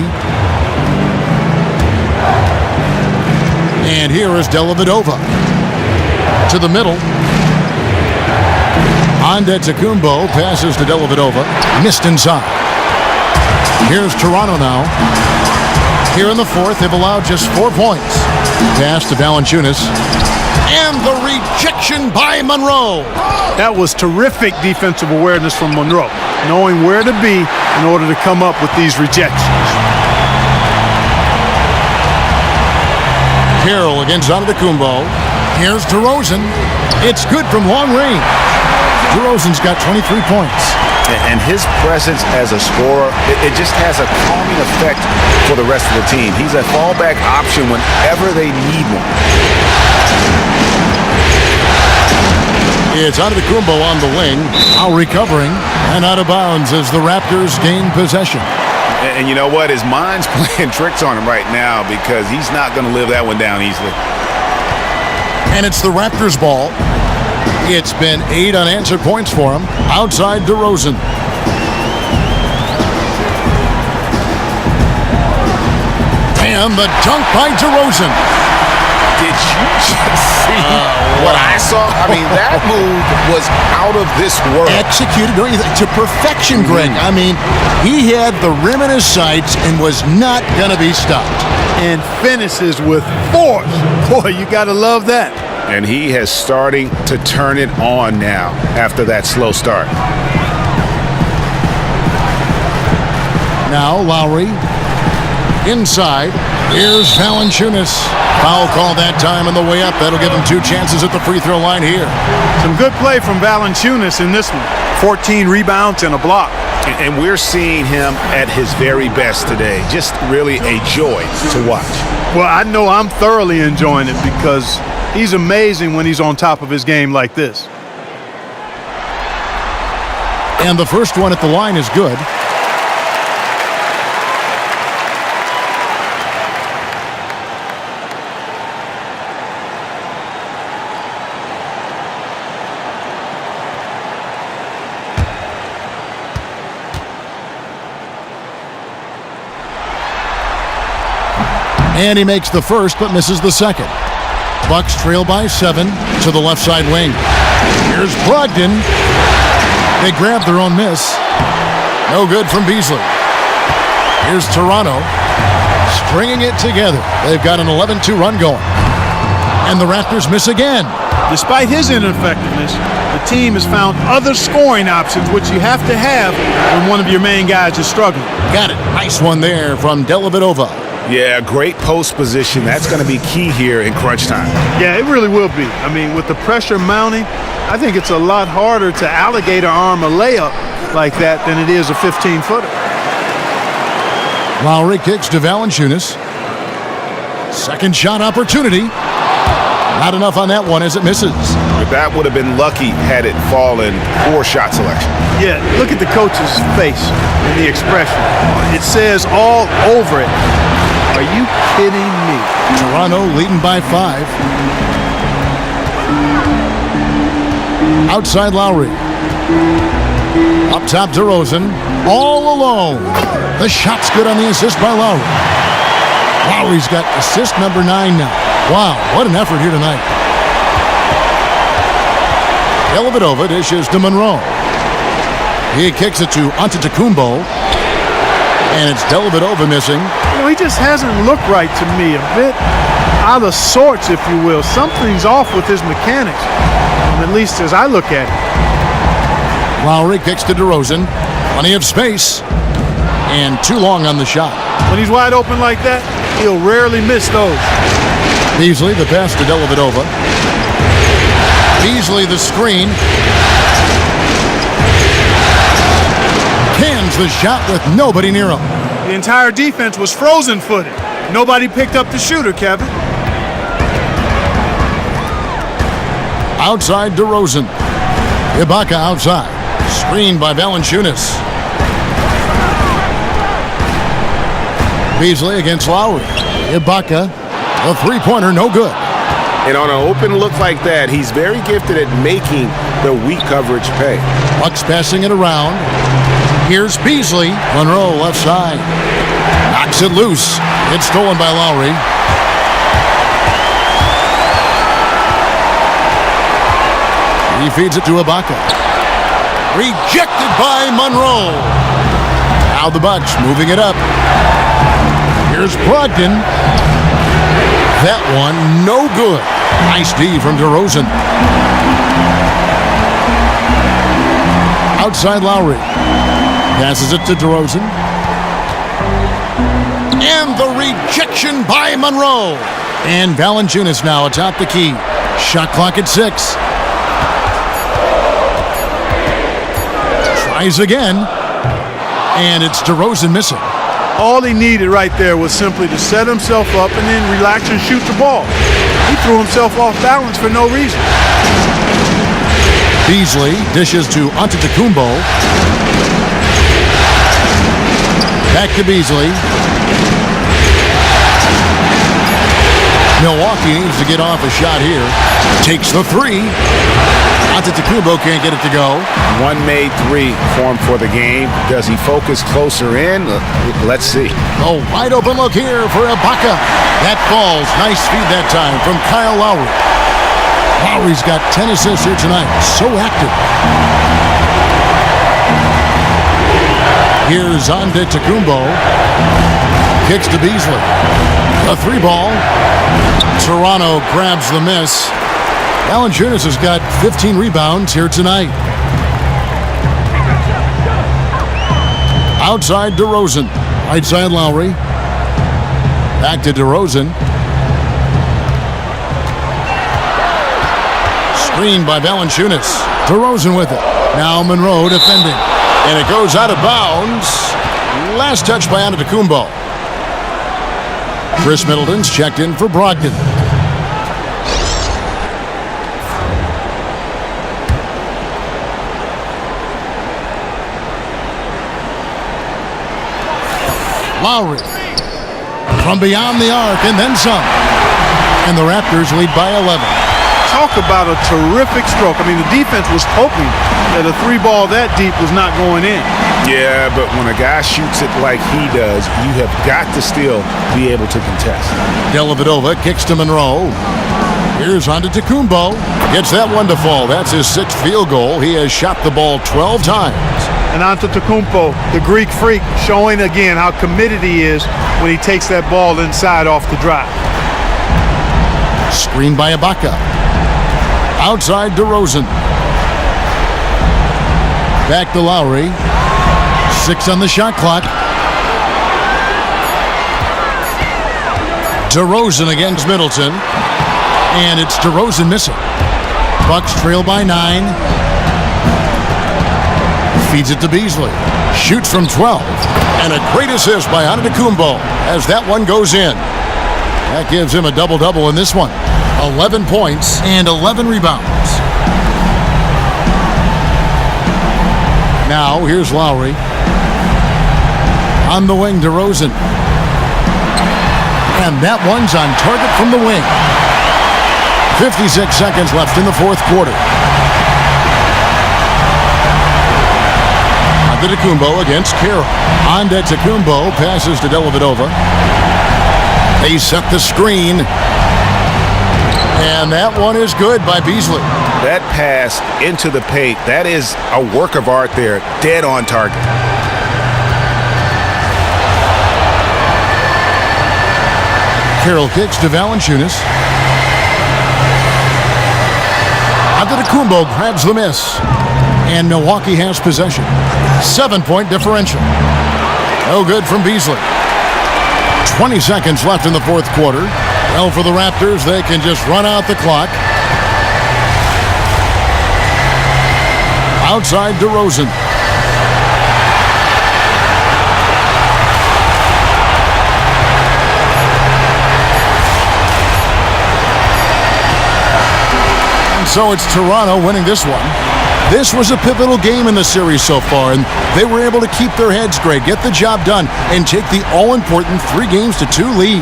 And here is Dellavedova. To the middle. Antetokounmpo passes to Dellavedova. Missed inside. Here's Toronto now. Here in the fourth, they've allowed just 4 points. Pass to Valanciunas. And the rejection by Monroe. That was terrific defensive awareness from Monroe, knowing where to be in order to come up with these rejections. Carroll against Antetokounmpo. Here's DeRozan. It's good from long range. DeRozan's got 23 points. And his presence as a scorer, it just has a calming effect for the rest of the team. He's a fallback option whenever they need one. It's Antetokounmpo on the wing, now recovering, and out of bounds as the Raptors gain possession. And you know what? His mind's playing tricks on him right now because he's not going to live that one down easily. And it's the Raptors' ball. It's been 8 unanswered points for him. Outside DeRozan. And the dunk by DeRozan. Did you just see what I saw? I mean, that move was out of this world. Executed, don't you think? To perfection, Greg. I mean, he had the rim in his sights and was not going to be stopped. And finishes with force. Boy, you got to love that. And he is starting to turn it on now after that slow start. Now Lowry inside. Here's Valanciunas. Foul call that time on the way up. That'll give him 2 chances at the free throw line here. Some good play from Valanciunas in this one. 14 rebounds and a block. And we're seeing him at his very best today. Just really a joy to watch. Well, I know I'm thoroughly enjoying it because he's amazing when he's on top of his game like this. And the first one at the line is good. And he makes the first but misses the second. Bucks trail by 7 to the left side wing. Here's Brogdon. They grab their own miss. No good from Beasley. Here's Toronto stringing it together. They've got an 11-2 run going. And the Raptors miss again. Despite his ineffectiveness, the team has found other scoring options, which you have to have when one of your main guys is struggling. Got it. Nice one there from Dellavedova. Yeah, great post position. That's going to be key here in crunch time. Yeah, it really will be. I mean, with the pressure mounting, I think it's a lot harder to alligator arm a layup like that than it is a 15-footer. Lowry kicks to Valanciunas. Second shot opportunity. Not enough on that one as it misses. But that would have been lucky had it fallen. Poor shot selection. Yeah, look at the coach's face and the expression. It says all over it. Are you kidding me? Toronto leading by 5. Outside Lowry. Up top DeRozan. All alone. The shot's good on the assist by Lowry. Lowry's got assist number 9 now. Wow, what an effort here tonight. Dellavedova dishes to Monroe. He kicks it to Antetokounmpo. And it's Dellavedova missing. You know, he just hasn't looked right to me. A bit out of sorts, if you will. Something's off with his mechanics, at least as I look at it. Lowry kicks to DeRozan. Plenty of space. And too long on the shot. When he's wide open like that, he'll rarely miss those. Beasley, the pass to Dellavedova. Beasley, the screen. Cans the shot with nobody near him. The entire defense was frozen-footed. Nobody picked up the shooter, Kevin. Outside DeRozan. Ibaka outside. Screened by Valanciunas. Beasley against Lowry. Ibaka, a three-pointer, no good. And on an open look like that, he's very gifted at making the weak coverage pay. Bucks passing it around. Here's Beasley. Monroe left side. Knocks it loose. It's stolen by Lowry. He feeds it to Ibaka. Rejected by Monroe. Now the Bucks moving it up. Here's Brogdon. That one, no good. Nice D from DeRozan. Outside Lowry. Passes it to DeRozan. And the rejection by Monroe. And Valanciunas now atop the key. Shot clock at 6. Tries again. And it's DeRozan missing. All he needed right there was simply to set himself up and then relax and shoot the ball. He threw himself off balance for no reason. Beasley dishes to Antetokounmpo. Back to Beasley. Milwaukee needs to get off a shot here. Takes the three. Antetokounmpo can't get it to go. One made three formed for the game. Does he focus closer in? Let's see. Oh, wide open look here for Ibaka. That falls. Nice feed that time from Kyle Lowry. Lowry's got 10 assists here tonight. So active. Here's Antetokounmpo. Kicks to Beasley. A three ball. Toronto grabs the miss. Valanciunas has got 15 rebounds here tonight. Outside DeRozan. Right side Lowry. Back to DeRozan. Screen by Valanciunas. DeRozan with it. Now Monroe defending. And it goes out of bounds. Last touch by Antetokounmpo. Chris Middleton's checked in for Brogdon. Lowry from beyond the arc and then some. And the Raptors lead by 11. Talk about a terrific stroke. I mean, the defense was hoping that a three ball that deep was not going in. Yeah, but when a guy shoots it like he does, you have got to still be able to contest. Dellavedova kicks to Monroe. Here's Antetokounmpo. Gets that one to fall. That's his 6th field goal. He has shot the ball 12 times. And Antetokounmpo, the Greek freak, showing again how committed he is when he takes that ball inside off the drive. Screen by Ibaka. Outside DeRozan. Back to Lowry. 6 on the shot clock. DeRozan against Middleton. And it's DeRozan missing. Bucks trail by 9. Feeds it to Beasley. Shoots from 12. And a great assist by Antetokounmpo as that one goes in. That gives him a double-double in this one. 11 points and 11 rebounds. Now, here's Lowry. On the wing, DeRozan. And that one's on target from the wing. 56 seconds left in the fourth quarter. Antetokounmpo against Carroll. Antetokounmpo passes to Dellavedova. They set the screen. And that one is good by Beasley. That pass into the paint, that is a work of art there. Dead on target. Carroll kicks to Valanciunas. Antetokounmpo grabs the miss. And Milwaukee has possession. 7-point differential. No good from Beasley. 20 seconds left in the fourth quarter. Well, for the Raptors, they can just run out the clock. Outside DeRozan. And so it's Toronto winning this one. This was a pivotal game in the series so far, and they were able to keep their heads straight, get the job done, and take the all-important 3-2 lead.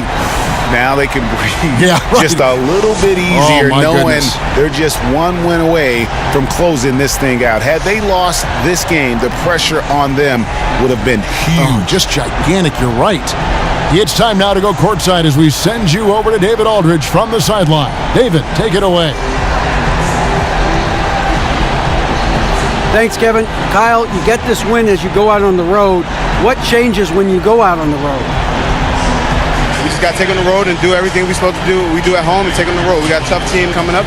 Now they can breathe just a little bit easier, knowing they're just one win away from closing this thing out. Had they lost this game, the pressure on them would have been huge. Just gigantic, you're right. It's time now to go courtside as we send you over to David Aldridge from the sideline. David, take it away. Thanks, Kevin. Kyle, you get this win as you go out on the road. What changes when you go out on the road? just got to take on the road and do everything we're supposed to do. We do at home and take on the road. We got a tough team coming up.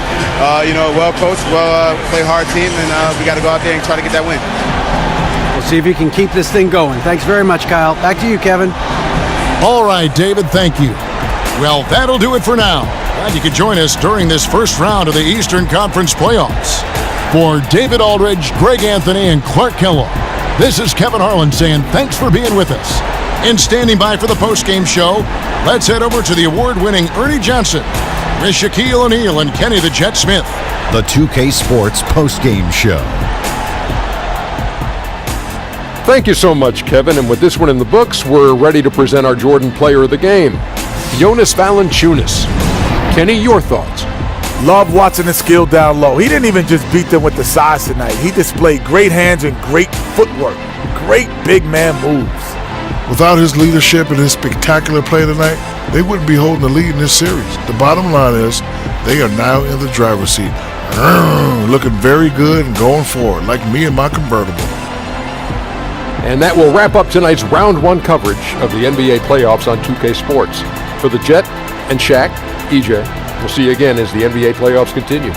Well coached, play hard team, and we got to go out there and try to get that win. We'll see if you can keep this thing going. Thanks very much, Kyle. Back to you, Kevin. All right, David, thank you. Well, that'll do it for now. Glad you could join us during this first round of the Eastern Conference playoffs. For David Aldridge, Greg Anthony, and Clark Kellogg, this is Kevin Harlan saying thanks for being with us. And standing by for the postgame show, let's head over to the award-winning Ernie Johnson with Shaquille O'Neal and Kenny the Jet Smith. The 2K Sports postgame show. Thank you so much, Kevin. And with this one in the books, we're ready to present our Jordan Player of the Game, Jonas Valanciunas. Kenny, your thoughts? Love watching the skill down low. He didn't even just beat them with the size tonight. He displayed great hands and great footwork. Great big man moves. Without his leadership and his spectacular play tonight, they wouldn't be holding the lead in this series. The bottom line is they are now in the driver's seat. Looking very good and going forward, like me and my convertible. And that will wrap up tonight's Round 1 coverage of the NBA playoffs on 2K Sports. For the Jet and Shaq, EJ, we'll see you again as the NBA playoffs continue.